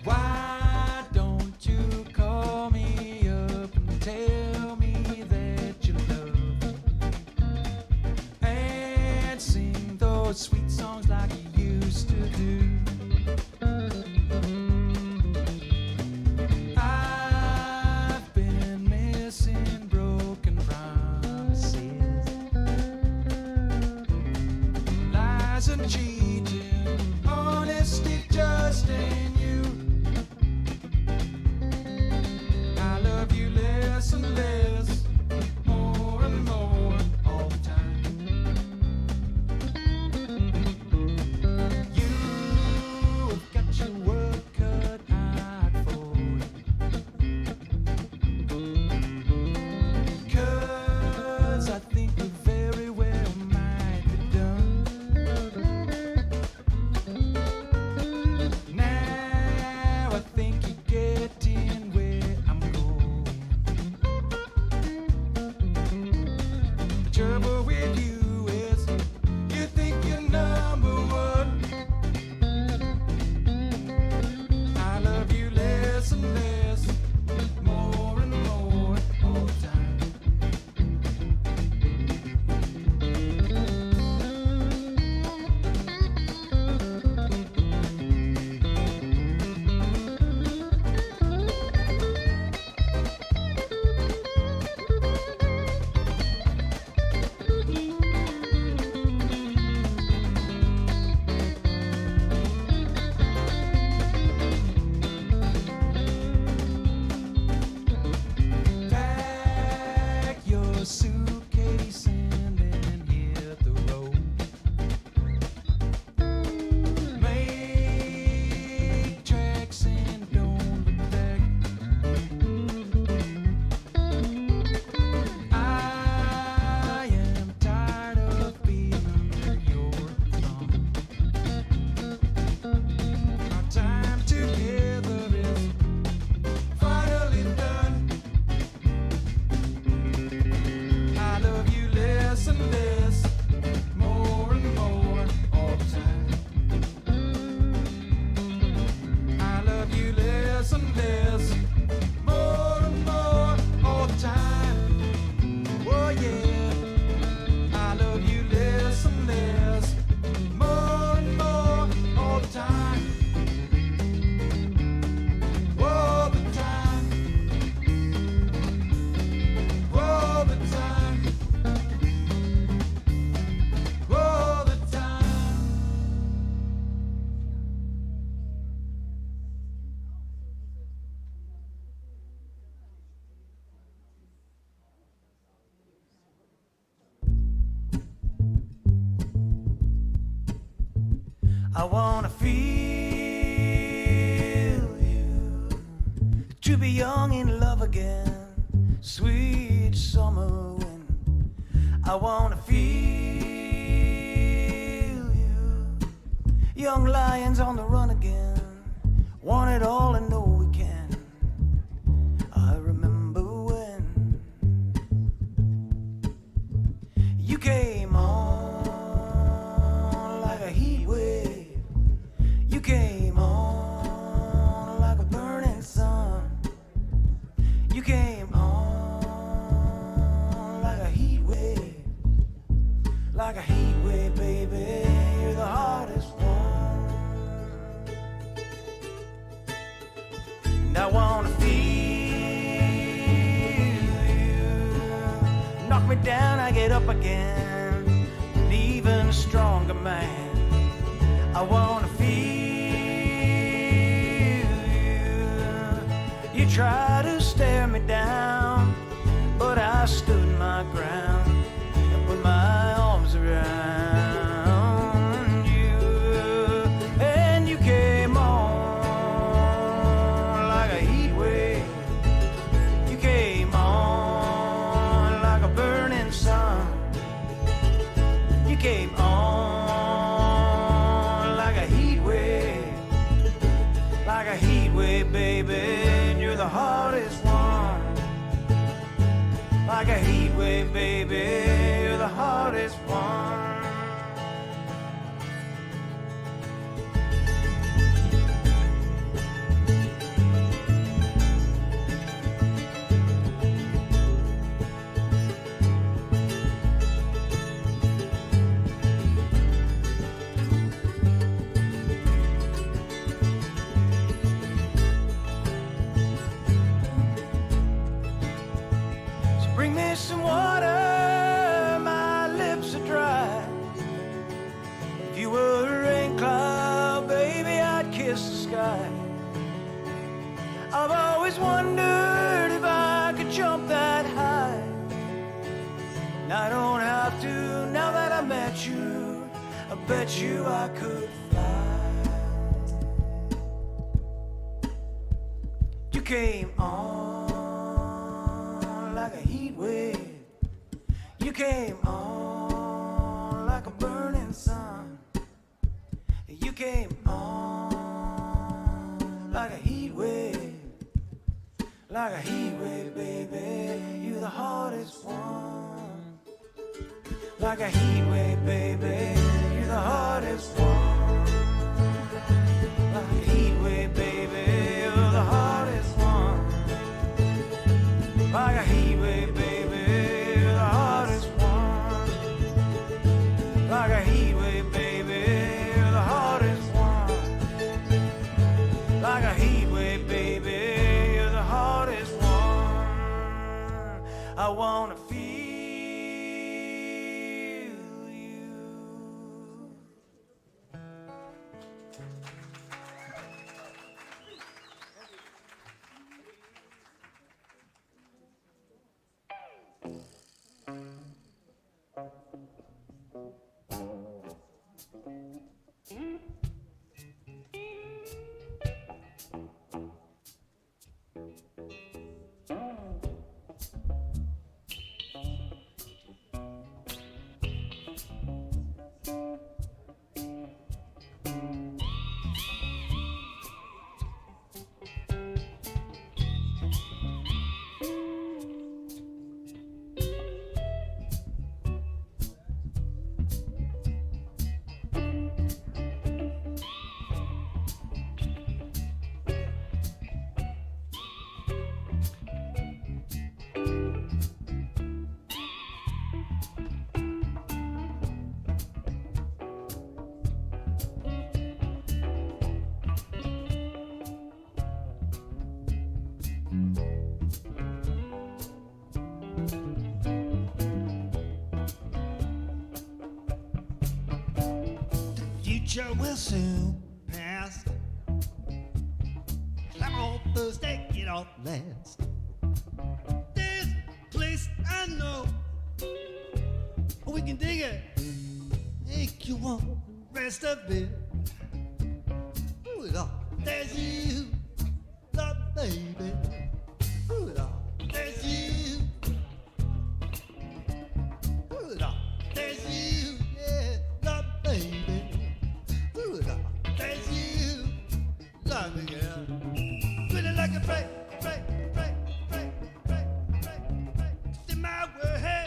Why don't you call me up and tell me that you love me and sing those sweet songs like you used to do? I've been missing broken promises, lies and cheating, honesty just ain't you. I love you less and less, more and more all the time. You've got your work cut out for you, 'cause I think we very well might be done. Now I think you're getting where I'm going. The trouble with you is you think you're number one. I love you less and less, more and more all the time. Pack your suitcase and then hit the road. Make tracks and don't look back. I am tired of being under your thumb. Our time together is finally done. I love you less and less, more and more all the time. I love you less and less, more and more all the time. Oh yeah, I love you less and less, more and more all the time. All the time. All the time. All the time.
I wanna feel you, to be young in love again, sweet summer wind. I wanna feel you, young lions on the run again, want it all and know we can. I remember when you came on like a heat wave. You came on like a burning sun. You came on like a heat wave. Like a heat wave, baby. You're the hardest one. And I wanna feel you. Knock me down, I get up again. An even stronger man. I wanna feel you. You try to stare me down, but I stood my ground and put my arms around you. And you came on like a heat wave. like a heat wave, baby, and you're the hardest one. Like a heat wave, baby, you're the hardest one. Bring me some water, my lips are dry. If you were a rain cloud, baby, I'd kiss the sky. I've always wondered if I could jump that high. And I don't have to, now that I met you, I bet you I could fly. You came on like a heat wave. You came on like a burning sun. You came on like a heat wave. Like a heat wave, baby, you're the hardest one. Like a heat wave, baby, you're the hardest one. Like a heat wave, baby, you're the hardest one. Like a heat wave, baby, you're the hardest one. Like a heat wave, baby, you're the hardest one. Like a heat wave, baby, you're the hardest one. I wanna feel you.
Future will soon pass. I'm on Thursday, get off last. This place I know, we can dig it, make you want the rest of it. Ooh, Lord, there's you, love baby. Ooh, Lord, there's you. Ooh, Lord, there's you, yeah, love baby. Ooh, Lord, there's you, love me, girl. Feeling like a break. It's in my way.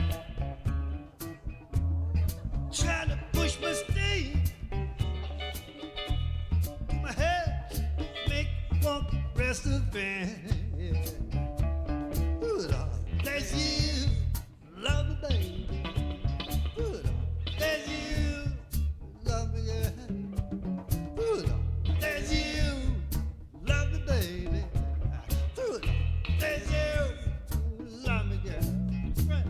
Trying to push my steam to my head, make you want the rest of it. Ooh, Lord, there's you, love me, baby. Ooh, Lord, there's you, love me, girl. Ooh, Lord, there's you, love me, baby. Ooh, Lord, there's you, love me, girl. Right.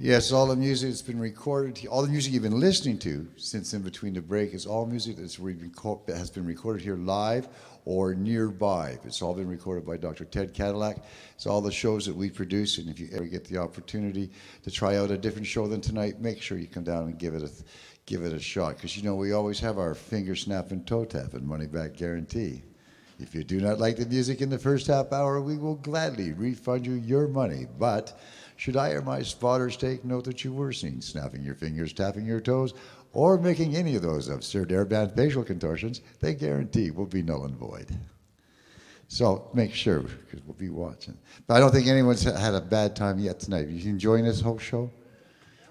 Yes, all the music that's been recorded, all the music you've been listening to since in between the break is all music that has been recorded here live or nearby. It's all been recorded by Dr. Ted Cadillac. It's all the shows that we produce, and if you ever get the opportunity to try out a different show than tonight, make sure you come down and give it a shot, because you know we always have our finger snap and toe tap and money back guarantee. If you do not like the music in the first half hour, we will gladly refund you your money. But should I or my spotters take note that you were seen snapping your fingers, tapping your toes, or making any of those absurd airband facial contortions, they guarantee will be null and void. So make sure, because we'll be watching. But I don't think anyone's had a bad time yet tonight. Are you enjoying this whole show?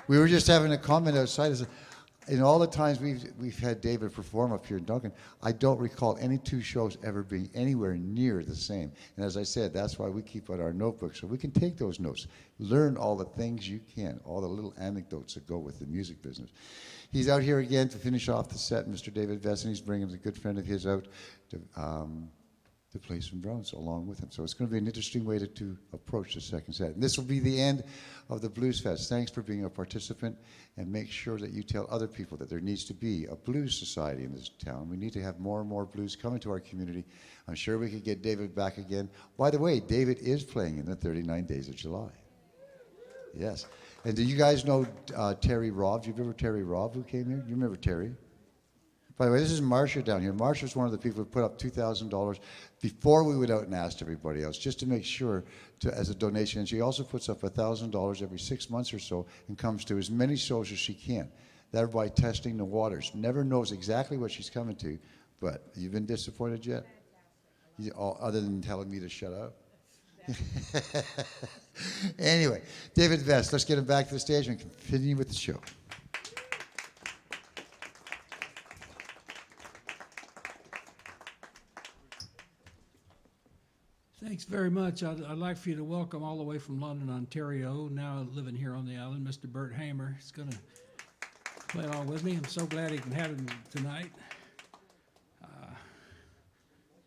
We were just having a comment outside. In all the times we've had David perform up here in Duncan, I don't recall any two shows ever being anywhere near the same. And as I said, that's why we keep out our notebooks, so we can take those notes, learn all the things you can, all the little anecdotes that go with the music business. He's out here again to finish off the set, Mr. David Vess, and he's bringing a good friend of his out to play some drums along with him. So it's going to be an interesting way to approach the second set. And this will be the end of the Blues Fest. Thanks for being a participant, and make sure that you tell other people that there needs to be a blues society in this town. We need to have more and more blues coming to our community. I'm sure we could get David back again. By the way, David is playing in the 39 Days of July. Yes. And do you guys know Terry Robb? Do you remember Terry Robb who came here? You remember Terry? By the way, this is Marcia down here. Marcia's one of the people who put up $2,000 before we went out and asked everybody else, just to make sure, as a donation. And she also puts up $1,000 every 6 months or so and comes to as many shows as she can, thereby testing the waters. Never knows exactly what she's coming to, but you've been disappointed yet? Other than telling me to shut up? Anyway, David Vess, let's get him back to the stage and continue with the show.
Thanks very much. I'd like for you to welcome all the way from London, Ontario, now living here on the island, Mr. Bert Hamer. He's going to play along with me. I'm so glad he can have him tonight.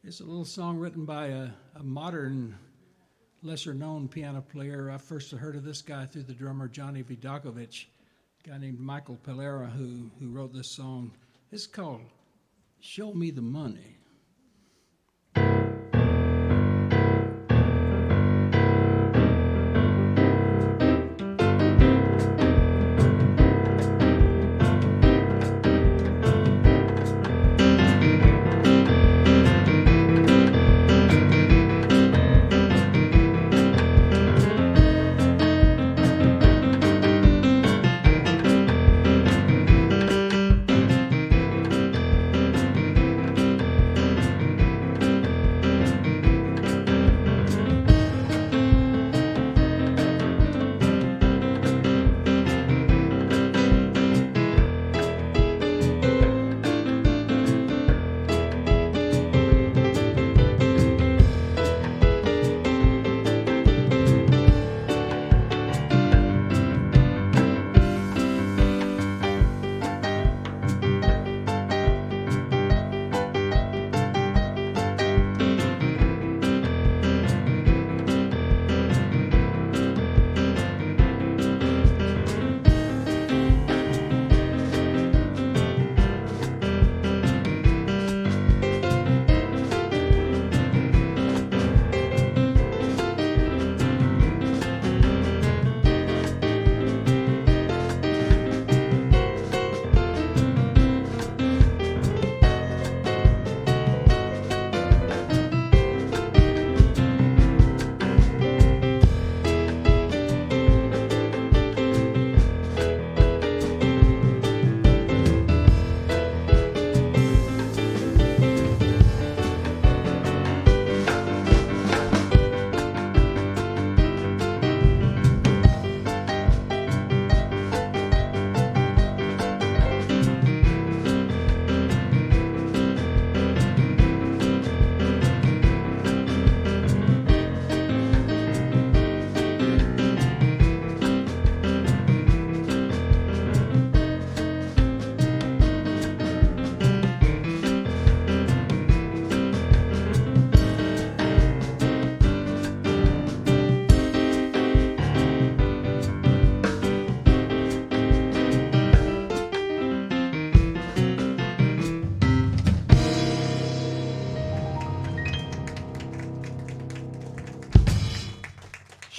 It's a little song written by a modern, lesser-known piano player. I first heard of this guy through the drummer Johnny Vidakovich, a guy named Michael Pellera, who wrote this song. It's called Show Me the Money.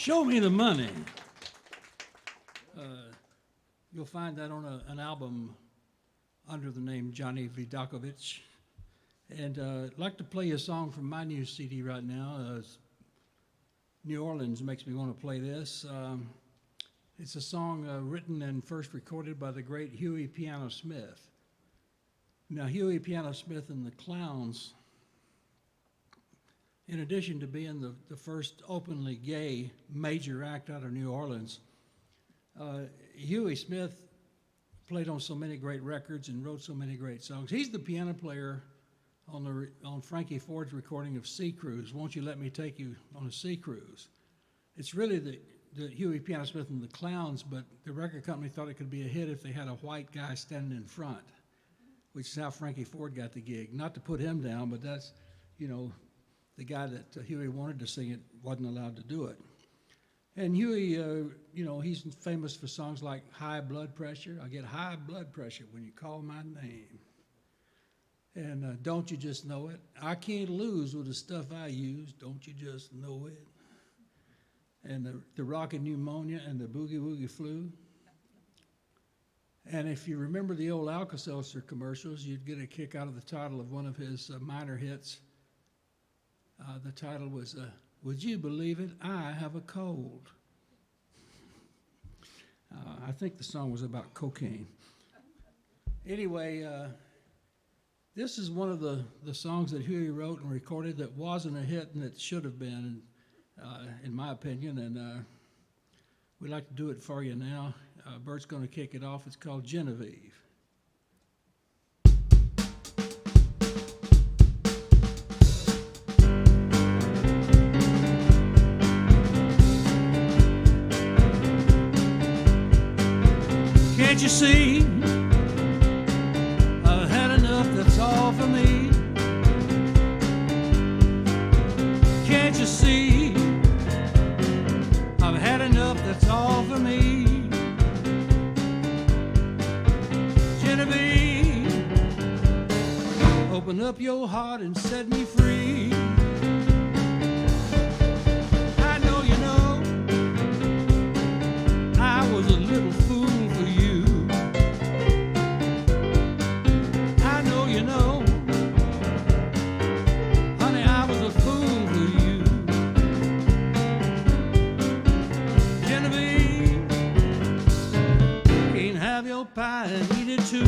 Show Me the Money. You'll find that on an album under the name Johnny Vidakovich. And I'd like to play a song from my new CD right now. New Orleans makes me want to play this. It's a song written and first recorded by the great Huey Piano Smith. Now, Huey Piano Smith and the Clowns, in addition to being the first openly gay major act out of New Orleans, Huey Smith played on so many great records and wrote so many great songs. He's the piano player on Frankie Ford's recording of Sea Cruise, Won't You Let Me Take You on a Sea Cruise. It's really the Huey Piano Smith and the Clowns, but the record company thought it could be a hit if they had a white guy standing in front, which is how Frankie Ford got the gig. Not to put him down, but that's, the guy that Huey wanted to sing it wasn't allowed to do it. And Huey, he's famous for songs like High Blood Pressure. I get high blood pressure when you call my name. And Don't You Just Know It? I can't lose with the stuff I use. Don't you just know it? And the Rockin' Pneumonia and the Boogie Woogie Flu. And if you remember the old Alka-Seltzer commercials, you'd get a kick out of the title of one of his minor hits. The title was, Would You Believe It? I Have a Cold. I think the song was about cocaine. Anyway, this is one of the songs that Huey wrote and recorded that wasn't a hit and it should have been, in my opinion, and we'd like to do it for you now. Bert's going to kick it off. It's called Genevieve. Can't you see? I've had enough, that's all for me. Can't you see? I've had enough, that's all for me. Genevieve, open up your heart and set me free. I know you know I was a little fool for you. I know you know, honey, I was a fool for you. Genevieve, can't have your pie and eat it too.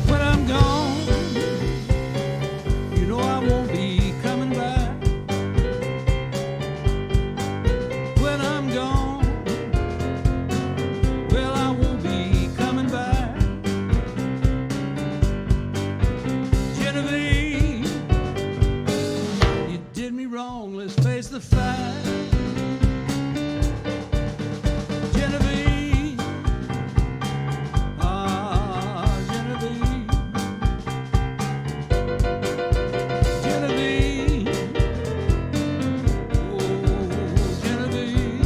When I'm gone, you know I won't be coming back. When I'm gone, well, I won't be coming back. Genevieve, you did me wrong, let's face the fact. Genevieve, Genevieve, Genevieve, oh Genevieve,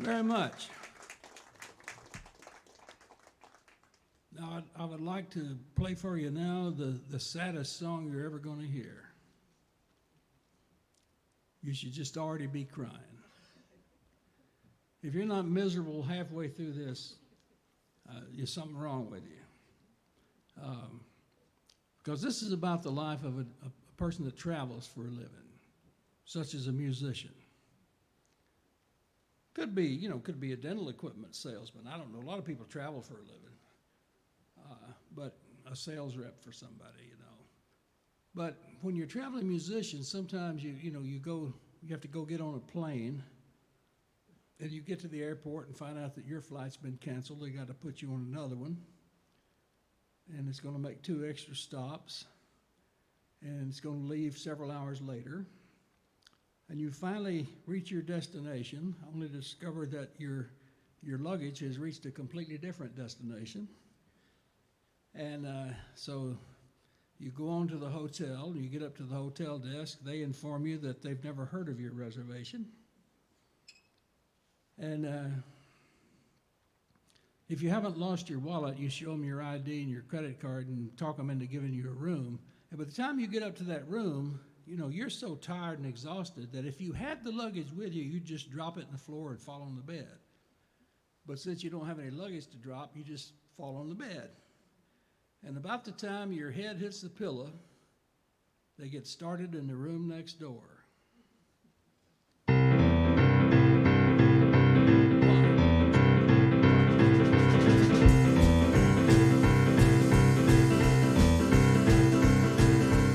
very much. Now, I would like to play for you now the saddest song you're ever going to hear. You should just already be crying. If you're not miserable halfway through this, there's something wrong with you. Because this is about the life of a person that travels for a living, such as a musician. Could be a dental equipment salesman. I don't know. A lot of people travel for a living. But a sales rep for somebody, you know. But when you're a traveling musician, sometimes you have to go get on a plane, and you get to the airport and find out that your flight's been canceled. They got to put you on another one, and it's going to make 2 extra stops, and it's going to leave several hours later. And you finally reach your destination, only to discover that your luggage has reached a completely different destination. And so you go on to the hotel, and you get up to the hotel desk. They inform you that they've never heard of your reservation. And if you haven't lost your wallet, you show them your ID and your credit card and talk them into giving you a room. And by the time you get up to that room, you're so tired and exhausted that if you had the luggage with you, you'd just drop it on the floor and fall on the bed. But since you don't have any luggage to drop, you just fall on the bed. And about the time your head hits the pillow, they get started in the room next door.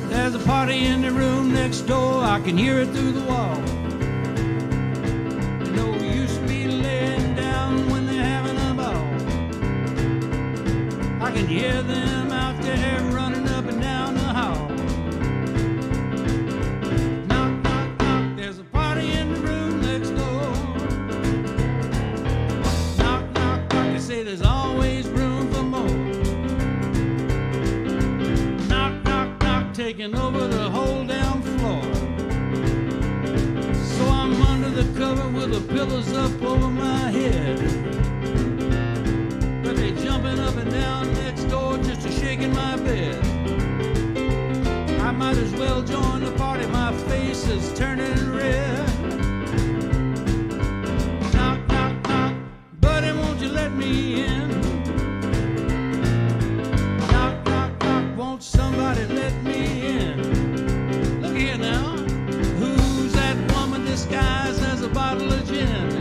There's a party in the room next door, I can hear it through the wall. You used to be laying down when they're having a ball. I can hear them out there running up and down the hall. Knock, knock, knock, there's a party in the room next door. Knock, knock, knock, they say there's always room for more. Knock, knock, knock, taking over the whole damn floor. So I'm under the cover with the pillows up over my head. But they jumping up and down next door just to shake in my bed. I might as well join the party, my face is turning red. Knock, knock, knock, buddy, won't you let me in? Knock, knock, knock, won't somebody let me in? Look here now, who's that woman disguised as a bottle of gin?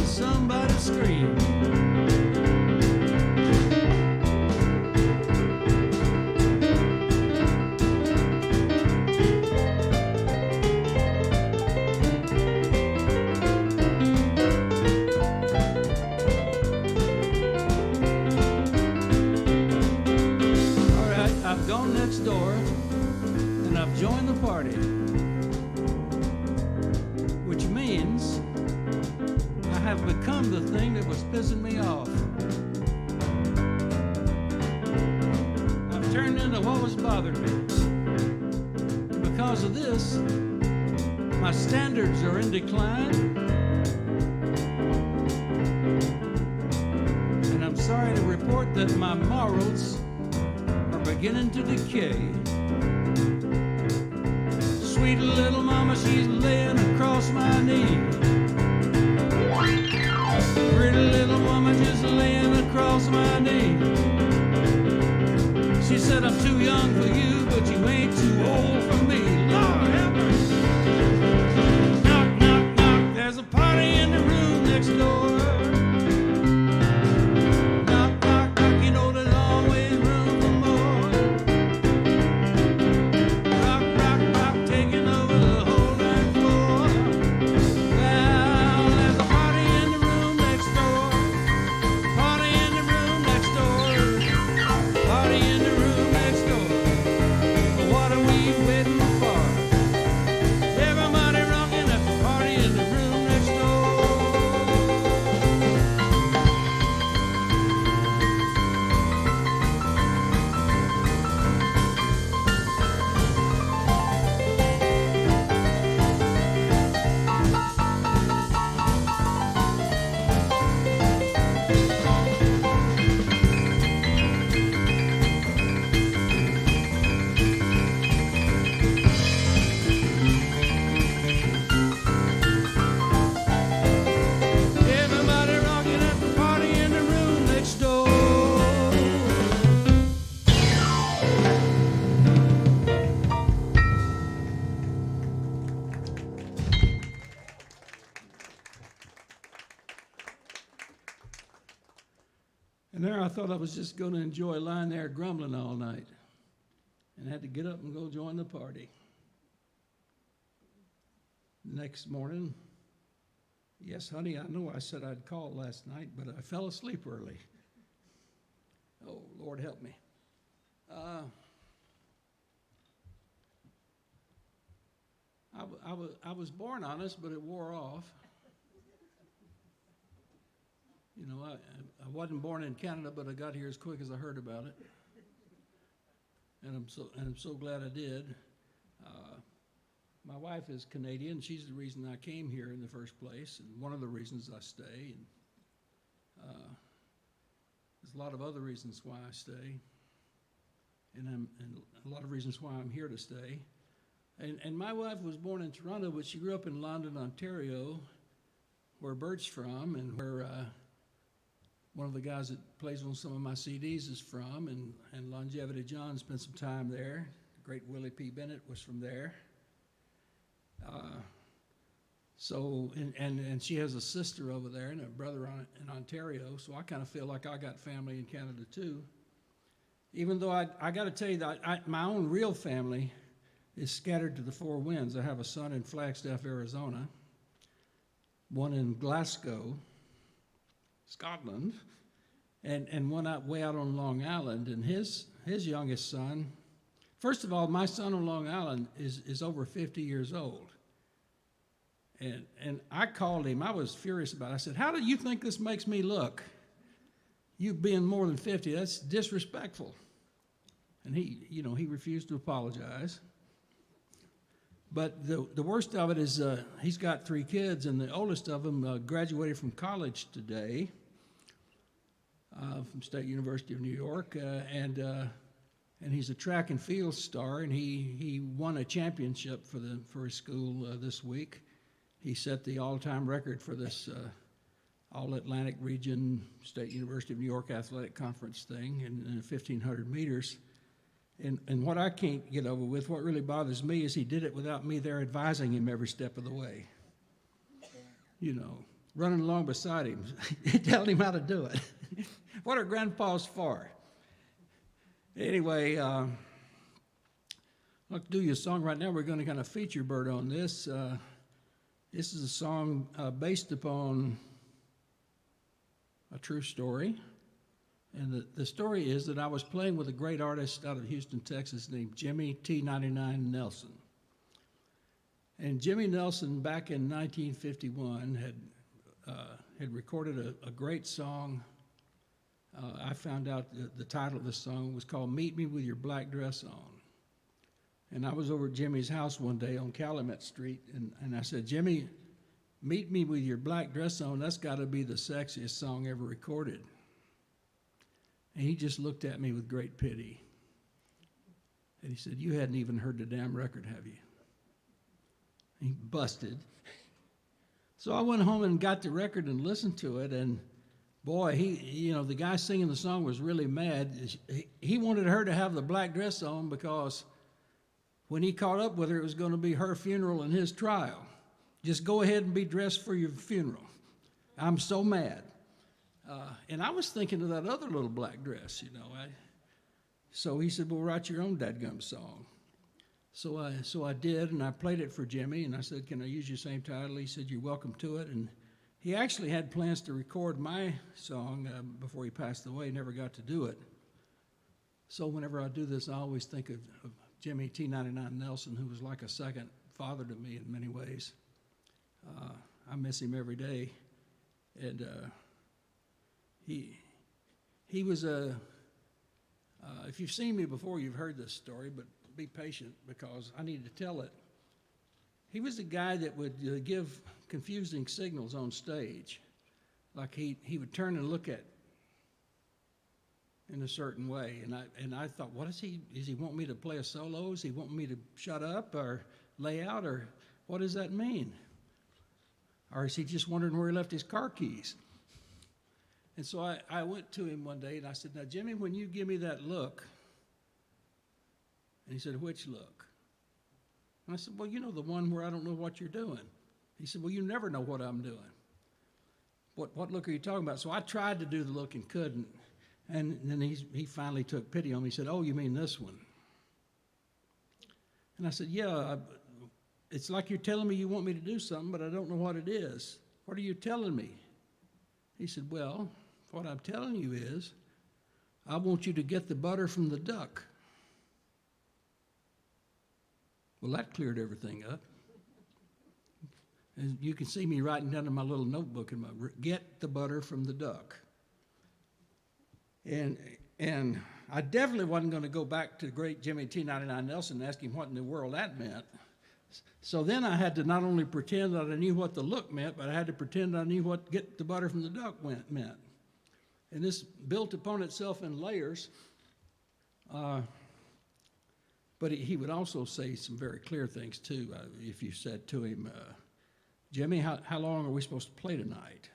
Somebody scream. All right, I've gone next door and I've joined the party, which means have become the thing that was pissing me off. I've turned into what was bothering me. Because of this, my standards are in decline, and I'm sorry to report that my morals are beginning to decay. Sweet little mama, she's laying across my knee. Pretty little woman just laying across my knee. She said, I'm too young for you, but you ain't too old for me. Lord have mercy. thought I was just going to enjoy lying there grumbling all night and had to get up and go join the party. Next morning, yes, honey, I know I said I'd call last night, but I fell asleep early. Oh, Lord help me. I was born honest, but it wore off. You know, I wasn't born in Canada, but I got here as quick as I heard about it, and I'm so glad I did. My wife is Canadian. She's the reason I came here in the first place, and one of the reasons I stay. And there's a lot of other reasons why I stay, and a lot of reasons why I'm here to stay. And my wife was born in Toronto, but she grew up in London, Ontario, where Bert's from, and where one of the guys that plays on some of my CDs is from, and Longevity John spent some time there. The great Willie P. Bennett was from there. And she has a sister over there and a brother in Ontario, so I kind of feel like I got family in Canada too. Even though I got to tell you that my own real family is scattered to the four winds. I have a son in Flagstaff, Arizona, one in Glasgow, Scotland, and one way out on Long Island. And his youngest son, first of all, my son on Long Island is over 50 years old. And I called him. I was furious about it. I said, how do you think this makes me look? You being more than 50, that's disrespectful. And he refused to apologize. But the worst of it is he's got 3 kids, and the oldest of them graduated from college today, from State University of New York, and he's a track and field star, and he won a championship for his school this week. He set the all-time record for this All-Atlantic Region State University of New York Athletic Conference thing in 1,500 meters. And what I can't get over with, what really bothers me, is he did it without me there advising him every step of the way. You know, running along beside him, telling him how to do it. What are grandpas for? Anyway, I'll do you a song right now. We're going to kind of feature Bert on this. This is a song based upon a true story. And the story is that I was playing with a great artist out of Houston, Texas, named Jimmy T99 Nelson. And Jimmy Nelson, back in 1951, had recorded a great song. I found out the title of the song was called "Meet Me With Your Black Dress On." And I was over at Jimmy's house one day on Calumet Street, and I said, Jimmy, "Meet Me With Your Black Dress On, that's got to be the sexiest song ever recorded." And he just looked at me with great pity. And he said, "You hadn't even heard the damn record, have you?" And he busted. So I went home and got the record and listened to it, and boy, the guy singing the song was really mad. He wanted her to have the black dress on because when he caught up with her, it was going to be her funeral and his trial. Just go ahead and be dressed for your funeral. I'm so mad. And I was thinking of that other little black dress, So he said, "Well, write your own dadgum song." So I did, and I played it for Jimmy, and I said, "Can I use your same title?" He said, "You're welcome to it." And he actually had plans to record my song before he passed away, never got to do it. So whenever I do this, I always think of Jimmy T99 Nelson, who was like a second father to me in many ways. I miss him every day. And he was if you've seen me before, you've heard this story, but be patient because I need to tell it. He was a guy that would give confusing signals on stage. Like he would turn and look at in a certain way. And I thought, what is he want me to play a solo? Is he want me to shut up or lay out, or what does that mean? Or is he just wondering where he left his car keys? And so I went to him one day and I said, "Now, Jimmy, when you give me that look," and he said, "Which look?" And I said, "Well, the one where I don't know what you're doing." He said, "Well, you never know what I'm doing." What look are you talking about? So I tried to do the look and couldn't. And then he finally took pity on me. He said, "Oh, you mean this one?" And I said, "Yeah, it's like you're telling me you want me to do something, but I don't know what it is. What are you telling me?" He said, "Well, what I'm telling you is I want you to get the butter from the duck." Well, that cleared everything up. And you can see me writing down in my little notebook, get the butter from the duck. And I definitely wasn't going to go back to the great Jimmy T99 Nelson and ask him what in the world that meant. So then I had to not only pretend that I knew what the look meant, but I had to pretend I knew what get the butter from the duck meant. And this built upon itself in layers. But he would also say some very clear things, too. If you said to him, "Jimmy, how long are we supposed to play tonight?"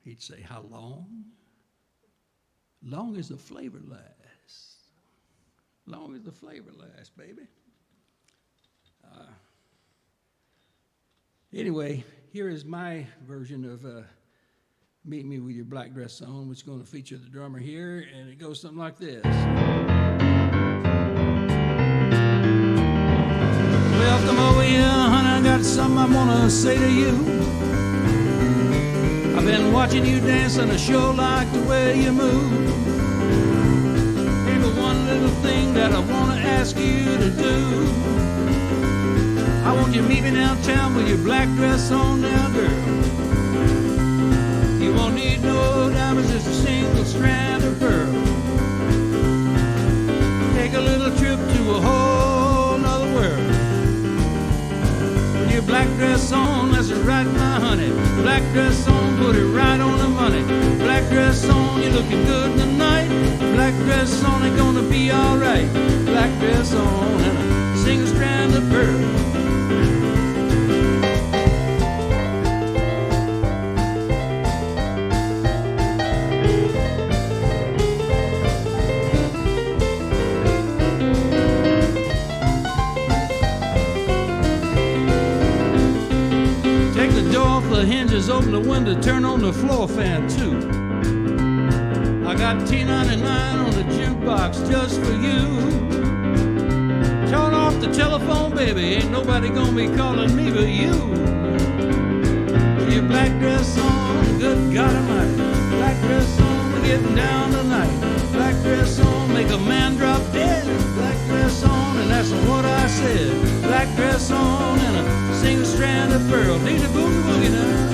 He'd say, "How long? Long as the flavor lasts. Long as the flavor lasts, baby." Anyway, here is my version of Meet Me With Your Black Dress On, which is going to feature the drummer here, and it goes something like this. Well, come over here, honey, I got something I want to say to you. I've been watching you dance and I sure like the way you move. Here's one little thing that I want to ask you to do. I want you to meet me downtown with your black dress on now, girl. You won't need no diamonds, just a single strand of pearl. Take a little trip to a whole nother world. With your black dress on, that's right, my honey. Black dress on, put it right on the money. Black dress on, you're looking good tonight. Black dress on, it's gonna be alright. Black dress on, and a single strand of pearl. The hinges, open the window, turn on the floor fan too. I got T99 on the jukebox just for you. Turn off the telephone, baby, ain't nobody gonna be calling me but you. Your black dress on, good God Almighty. Black dress on, we're getting down tonight. Black dress on, make a man drop dead. Black dress on, and that's what I said. Black dress on, and a single strand of pearl. Need a boogie woogie now.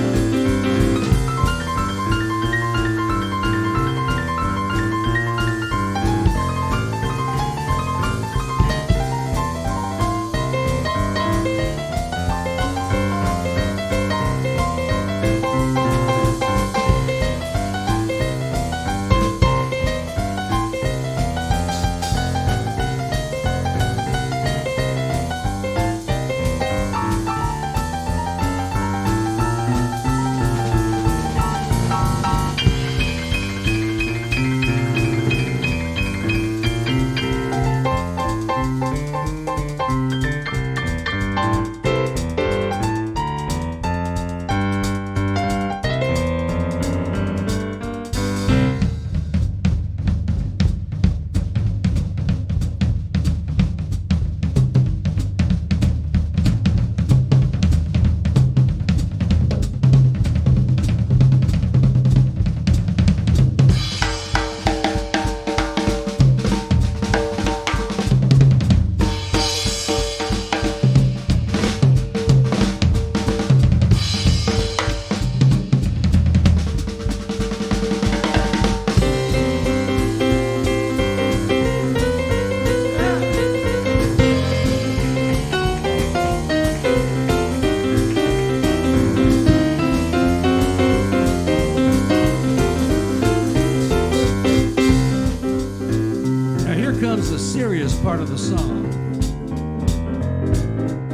Part of the song.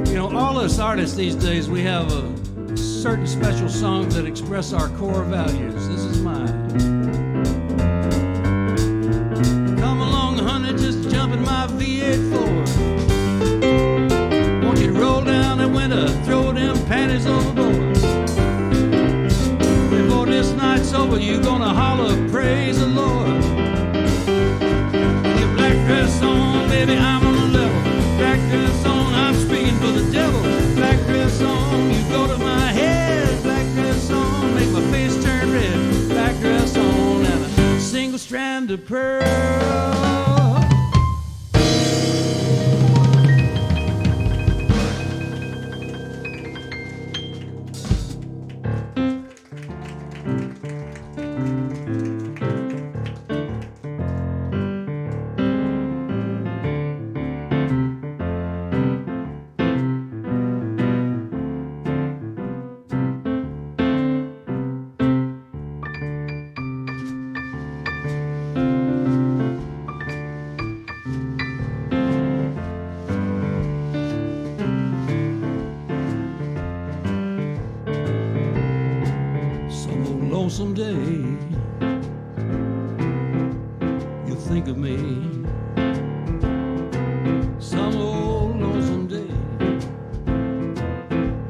You know, all us artists these days, we have a certain special songs that express our core values. This is mine. Come along, honey, just jump in my V8 Ford. Want you to roll down the window, throw them panties overboard. Before this night's over, you're gonna holler, praise the Lord. baby, I'm on the level. Black dress on, I'm speaking for the devil. Black dress on, you go to my head. Black dress on, make my face turn red. Black dress on, and a single strand of pearl. Some old lonesome day, you'll think of me. Some old lonesome day,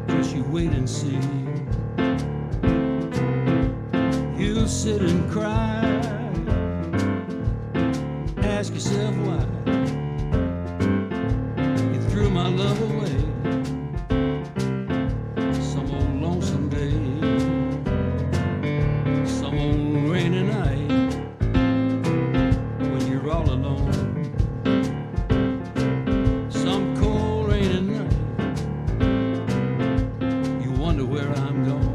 just you wait and see. You'll sit and cry, ask yourself why you threw my love away. Some old lonesome day, some old rainy night, when you're all alone. Some cold rainy night, you wonder where I'm gone.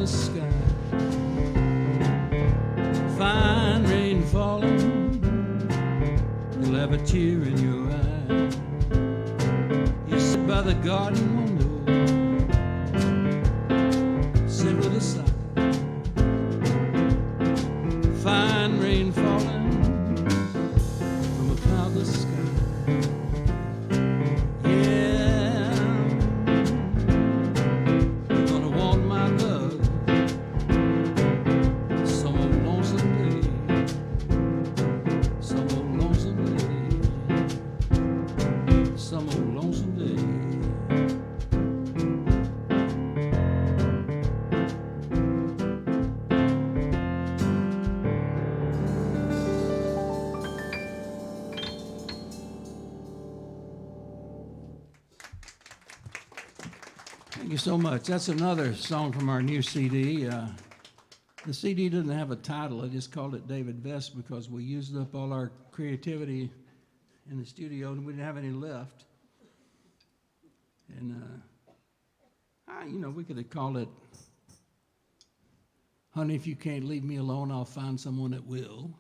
Sky. Fine rain falling, you'll have a tear in your eye. You sit by the garden window, sit with a sigh. Fine rain falling from a cloudless sky. Thank you so much. That's another song from our new CD. The CD didn't have a title. I just called it David Best because we used up all our creativity in the studio and we didn't have any left. And, we could have called it, Honey, if you can't leave me alone, I'll find someone that will.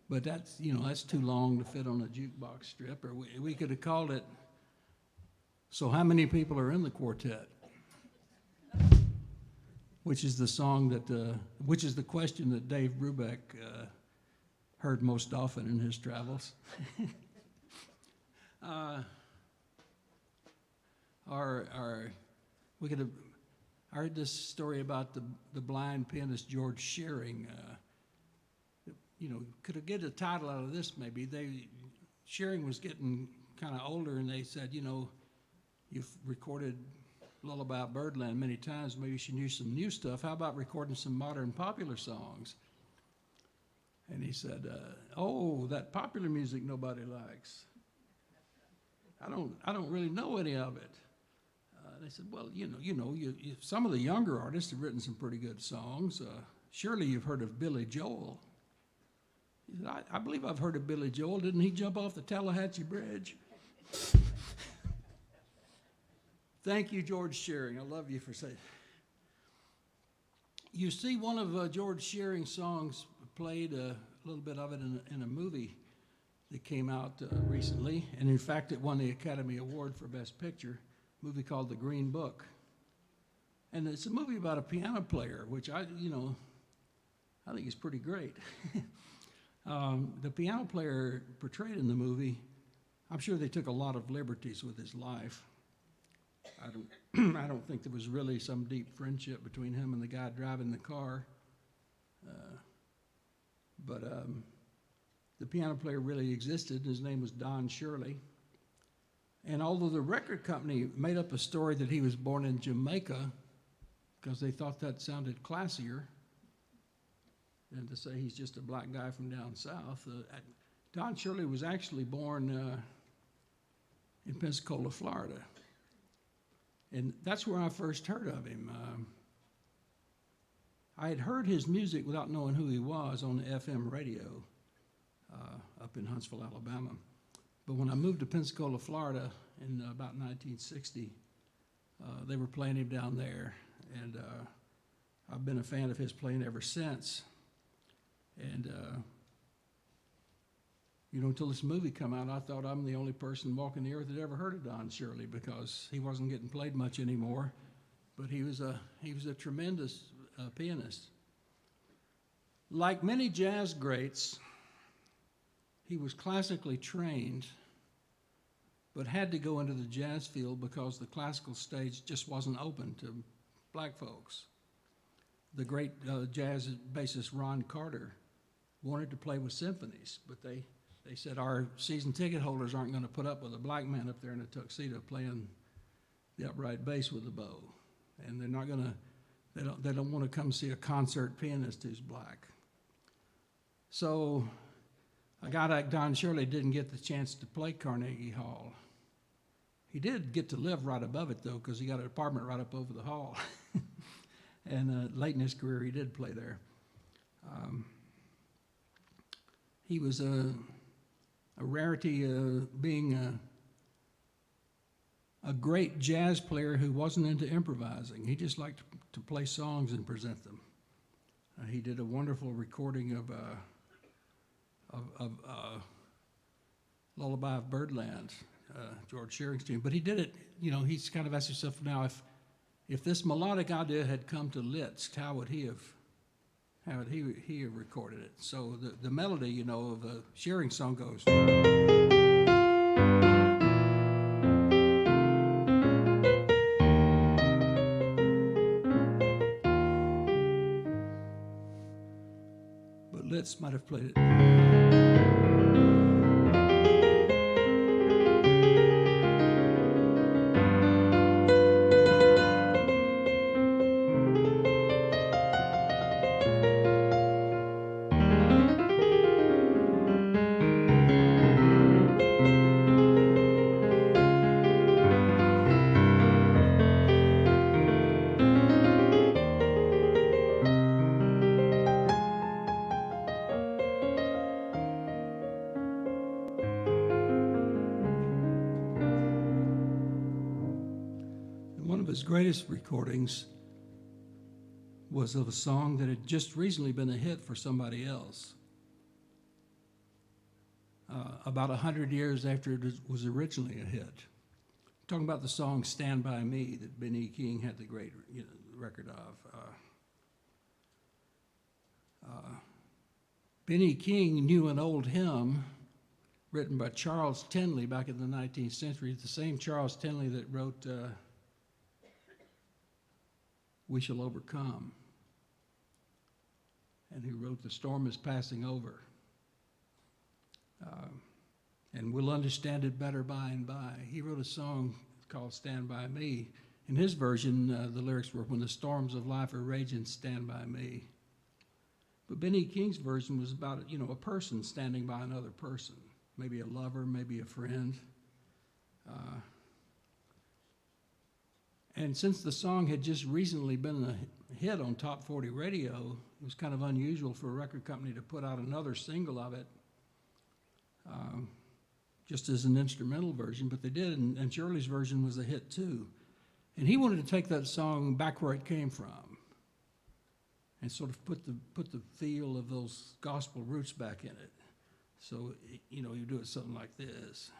But that's too long to fit on a jukebox strip. Or we could have called it, So How Many People Are in the Quartet? Which is the song which is the question that Dave Brubeck heard most often in his travels. I heard this story about the blind pianist George Shearing. Could have get a title out of this maybe. Shearing was getting kind of older, and they said, you've recorded Lullaby Birdland many times. Maybe you should use some new stuff. How about recording some modern popular songs? And he said, that popular music nobody likes. I don't really know any of it. They said, well, some of the younger artists have written some pretty good songs. Surely you've heard of Billy Joel. He said, I believe I've heard of Billy Joel. Didn't he jump off the Tallahatchie Bridge? Thank you, George Shearing. I love you for saying. You see one of George Shearing's songs played, a little bit of it in a movie that came out recently, and in fact it won the Academy Award for Best Picture, a movie called The Green Book. And it's a movie about a piano player, which I think is pretty great. The piano player portrayed in the movie, I'm sure they took a lot of liberties with his life. I don't think there was really some deep friendship between him and the guy driving the car. But the piano player really existed. His name was Don Shirley. And although the record company made up a story that he was born in Jamaica because they thought that sounded classier than to say he's just a black guy from down south, Don Shirley was actually born in Pensacola, Florida. And that's where I first heard of him. I had heard his music without knowing who he was on the FM radio up in Huntsville, Alabama. But when I moved to Pensacola, Florida in about 1960, they were playing him down there. And I've been a fan of his playing ever since. And, until this movie come out, I thought I'm the only person walking the earth that ever heard of Don Shirley because he wasn't getting played much anymore. But he was a tremendous pianist. Like many jazz greats, he was classically trained, but had to go into the jazz field because the classical stage just wasn't open to black folks. The great jazz bassist Ron Carter wanted to play with symphonies, but they said our season ticket holders aren't going to put up with a black man up there in a tuxedo playing the upright bass with a bow, and they're not going to. They don't want to come see a concert pianist who's black. So a guy like Don Shirley didn't get the chance to play Carnegie Hall. He did get to live right above it, though, because he got an apartment right up over the hall. And late in his career, he did play there. He was a rarity, being a great jazz player who wasn't into improvising. He just liked to play songs and present them. He did a wonderful recording of Lullaby of Birdland, George Shearing's tune. But he did it, he's kind of asked himself now, if this melodic idea had come to Liszt, how would he have recorded it? So the melody, of the Shearing song goes. But Liszt might have played it. One of his greatest recordings was of a song that had just recently been a hit for somebody else. About 100 years after it was originally a hit. Talking about the song Stand By Me that Benny King had the great record of. Benny King knew an old hymn written by Charles Tenley back in the 19th century, the same Charles Tenley that wrote We Shall Overcome, and who wrote The Storm is Passing Over. And we'll understand it better by and by. He wrote a song called Stand By Me. In his version, the lyrics were, when the storms of life are raging, stand by me. But Benny King's version was about, a person standing by another person, maybe a lover, maybe a friend. And since the song had just recently been a hit on Top 40 radio, it was kind of unusual for a record company to put out another single of it, just as an instrumental version, but they did, and Shirley's version was a hit too. And he wanted to take that song back where it came from and sort of put the feel of those gospel roots back in it. So, you know, you do it something like this.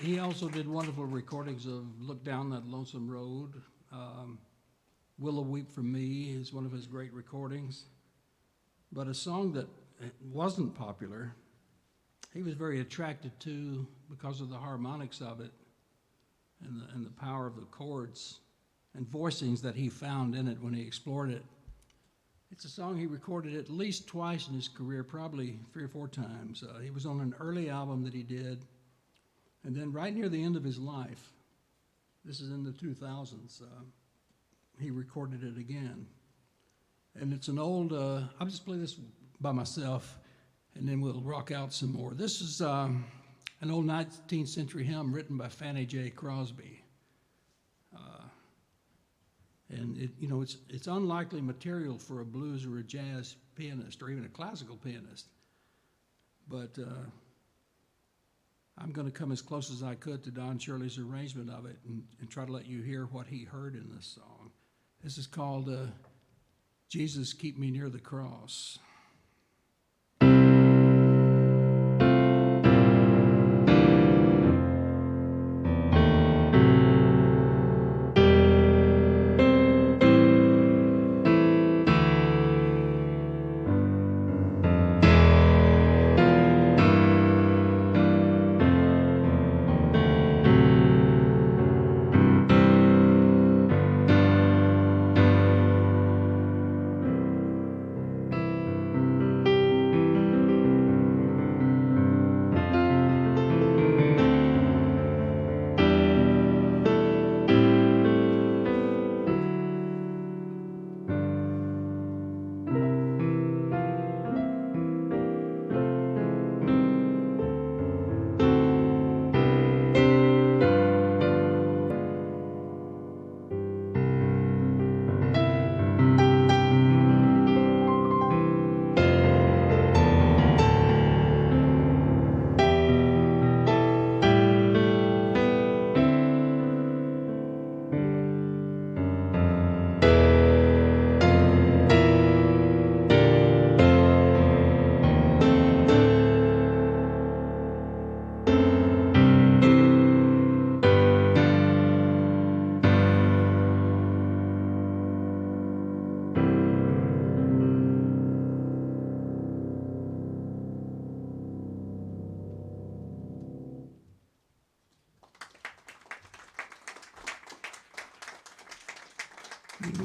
He also did wonderful recordings of Look Down That Lonesome Road. Willow Weep for Me is one of his great recordings. But a song that wasn't popular, he was very attracted to because of the harmonics of it and the power of the chords and voicings that he found in it when he explored it. It's a song he recorded at least twice in his career, probably 3 or 4 times. He was on an early album that he did, and then right near the end of his life, this is in the 2000s, he recorded it again. And it's an old, I'll just play this by myself, and then we'll rock out some more. This is an old 19th century hymn written by Fannie J. Crosby. And it's unlikely material for a blues or a jazz pianist or even a classical pianist. But I'm going to come as close as I could to Don Shirley's arrangement of it and try to let you hear what he heard in this song. This is called Jesus, Keep Me Near the Cross.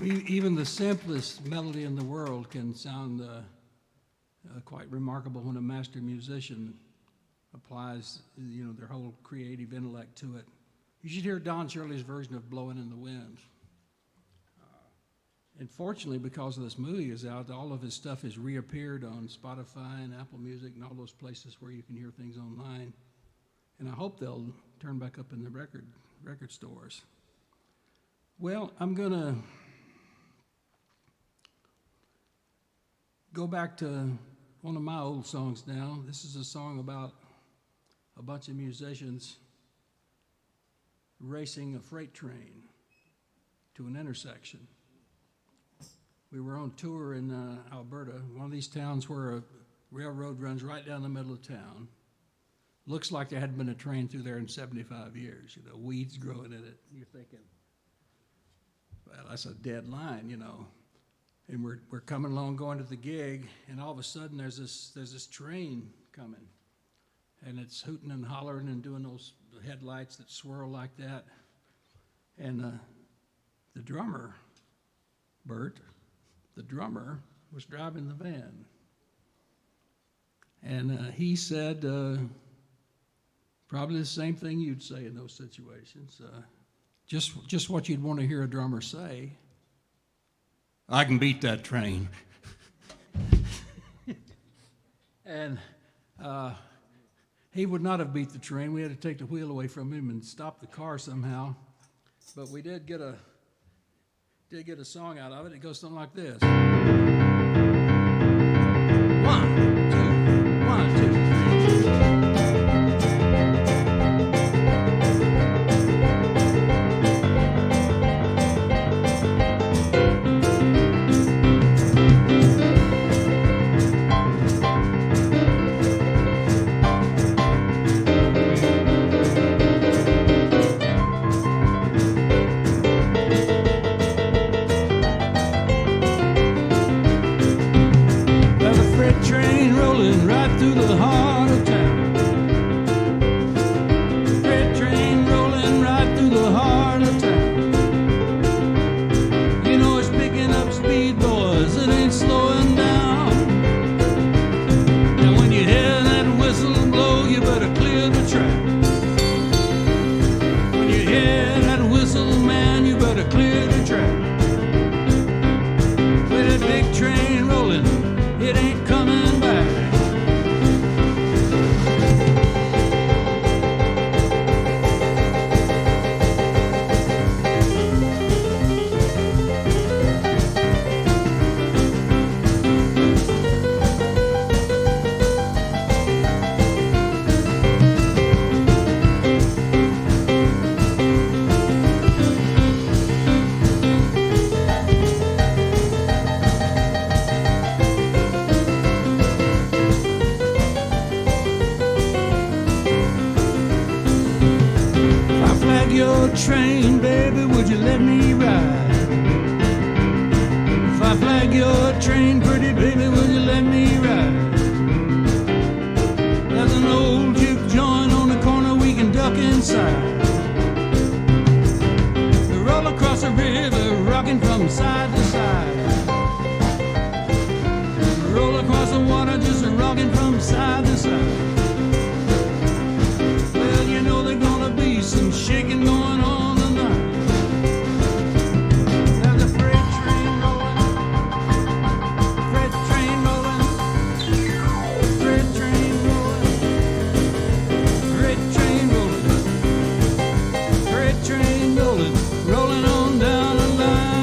Even the simplest melody in the world can sound quite remarkable when a master musician applies, their whole creative intellect to it. You should hear Don Shirley's version of "Blowing in the Wind." And fortunately, because of this movie is out, all of his stuff has reappeared on Spotify and Apple Music and all those places where you can hear things online. And I hope they'll turn back up in the record stores. Well, I'm going to go back to one of my old songs now. This is a song about a bunch of musicians racing a freight train to an intersection. We were on tour in Alberta, one of these towns where a railroad runs right down the middle of town. Looks like there hadn't been a train through there in 75 years, weeds growing in it. You're thinking, well, that's a dead line, And we're coming along, going to the gig, and all of a sudden there's this train coming, and it's hooting and hollering and doing those headlights that swirl like that. And the drummer, Bert, the drummer, was driving the van, and he said probably the same thing you'd say in those situations. Just what you'd want to hear a drummer say. I can beat that train. And he would not have beat the train. We had to take the wheel away from him and stop the car somehow. But we did get a song out of it. It goes something like this. 1, 2, 1, 2, 3. Train, baby, would you let me ride? If I flag your train, pretty baby, would you let me ride? There's an old juke joint on the corner, we can duck inside. We roll across the river, rocking from side to side. We roll across the water, just rocking from side to side. Well, there's gonna be some shaking going on tonight. There's a freight train rolling, freight train rolling, freight train rolling, freight train rolling, freight train rolling, rolling on down the line.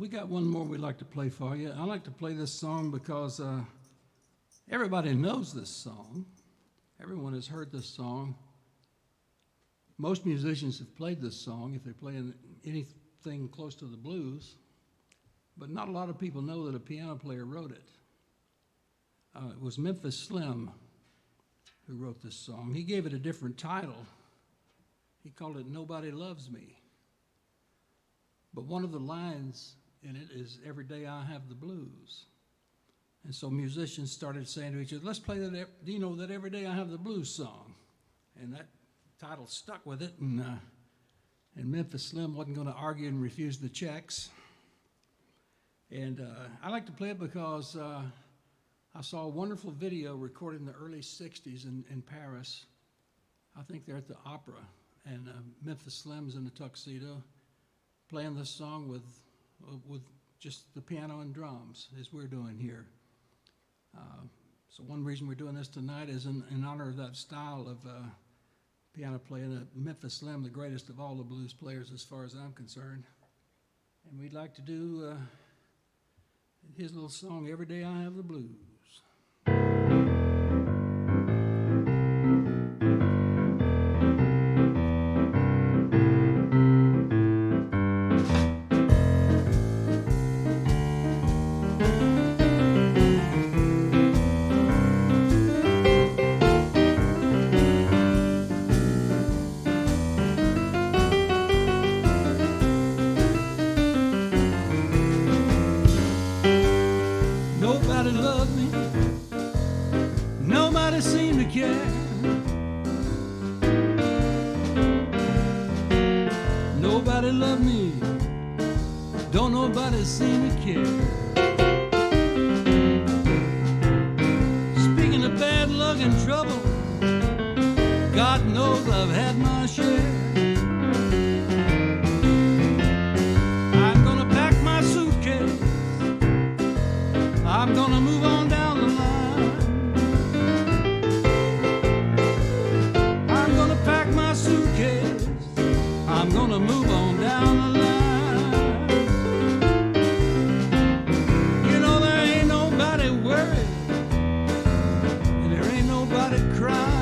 we got one more we'd like to play for you. I like to play this song because everybody knows this song. Everyone has heard this song. Most musicians have played this song if they're playing anything close to the blues, but not a lot of people know that a piano player wrote it. It was Memphis Slim who wrote this song. He gave it a different title. He called it Nobody Loves Me. But one of the lines in it is, every day I have the blues. And so musicians started saying to each other, let's play that, you know, that Every Day I Have the Blues song. And that title stuck with it, and Memphis Slim wasn't going to argue and refuse the checks. And I like to play it because I saw a wonderful video recorded in the early 60s in Paris. I think they're at the opera, and Memphis Slim's in a tuxedo playing this song with just the piano and drums, as we're doing here. So one reason we're doing this tonight is in honor of that style of piano playing. Memphis Slim, the greatest of all the blues players as far as I'm concerned. And we'd like to do his little song, Every Day I Have the Blues. Nobody loved me, nobody seemed to care. Nobody loved me, don't nobody seem to care. Speaking of bad luck and trouble, God knows I've had my share. I'm gonna pack my suitcase, I'm gonna move on down the line. I'm gonna pack my suitcase, I'm gonna move on down the line. You know there ain't nobody worried, and there ain't nobody crying.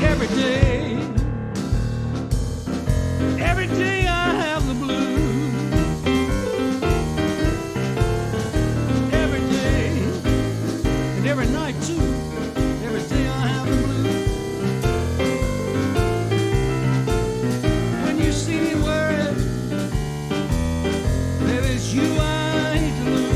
Every day I have the blues. Every night too, every day I have the blues. When you see me worried, baby, it's you I hate to lose.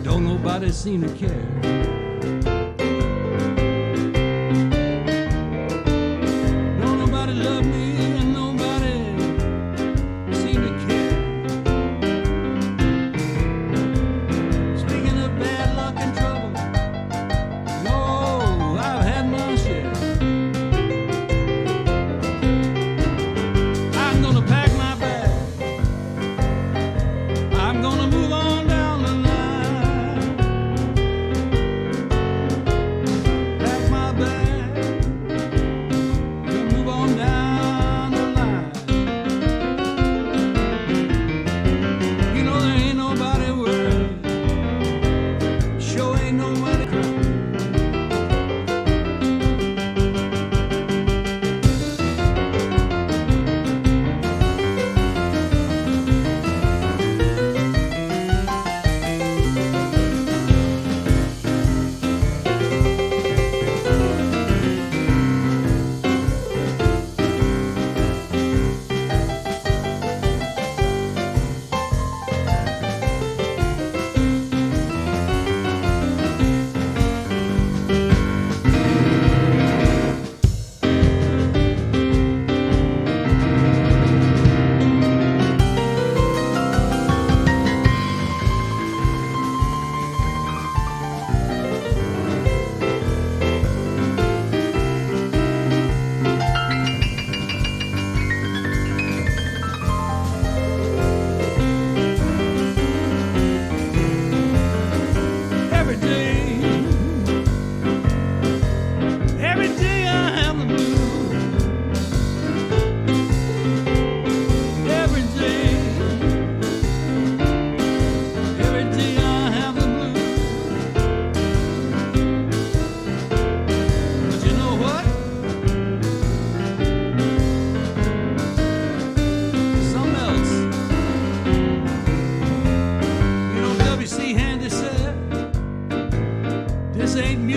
Nobody seemed to care. No, nobody loved me, and nobody seemed to care. Speaking of bad luck and trouble, no, I've had my share. I'm gonna pack my bag, I'm gonna move on down the line.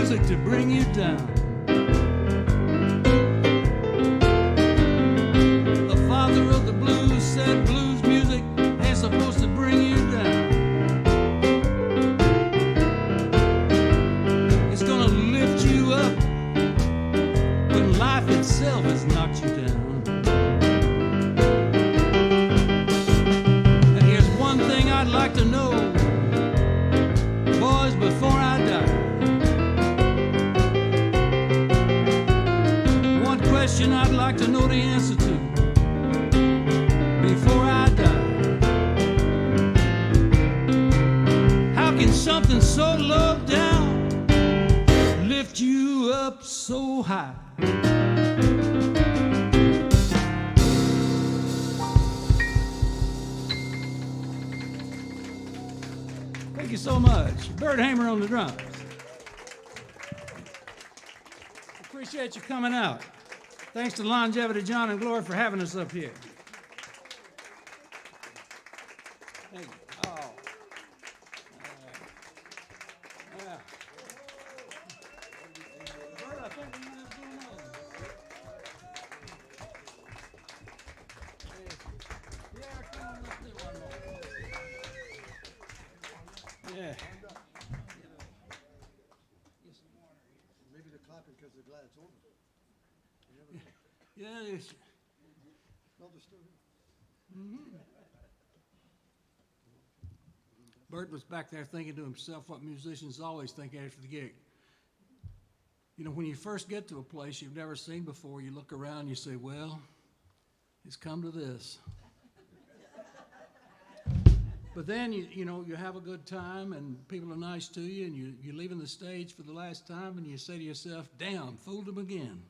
music to bring you down. The father of the blues said blues music ain't supposed to bring you down. It's gonna lift you up when life itself has knocked you down. And here's one thing I'd like to know, boys, before I die. One question I'd like to know the answer to before I die. How can something so low down lift you up so high? Thank you so much. Bert Hamer on the drums. Appreciate you coming out. Thanks to Longevity John and Glory for having us up here. Thank you. Oh. Yeah. Bert, I think we might have to do another one. Yeah, come on, let's do one more. Yeah.
Maybe they're clapping because they're glad it's over.
Yeah, it's,
No, they're still here.
Bert was back there thinking to himself what musicians always think after the gig. You know, when you first get to a place you've never seen before, you look around and you say, well, it's come to this. But then, you know, you have a good time and people are nice to you and you're leaving the stage for the last time and you say to yourself, damn, fooled them again.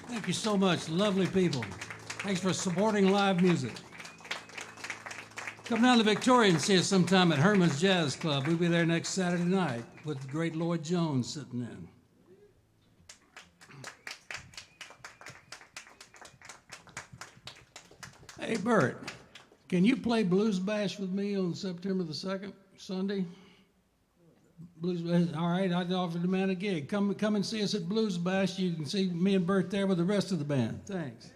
Thank you so much, lovely people. Thanks for supporting live music. Come down to Victoria and see us sometime at Herman's Jazz Club. We'll be there next Saturday night with the great Lloyd Jones sitting in. Hey, Bert, can you play Blues Bash with me on September the 2nd, Sunday? Blues Bash, all right, I'd offer the man a gig. Come and see us at Blues Bash. You can see me and Bert there with the rest of the band. Thanks.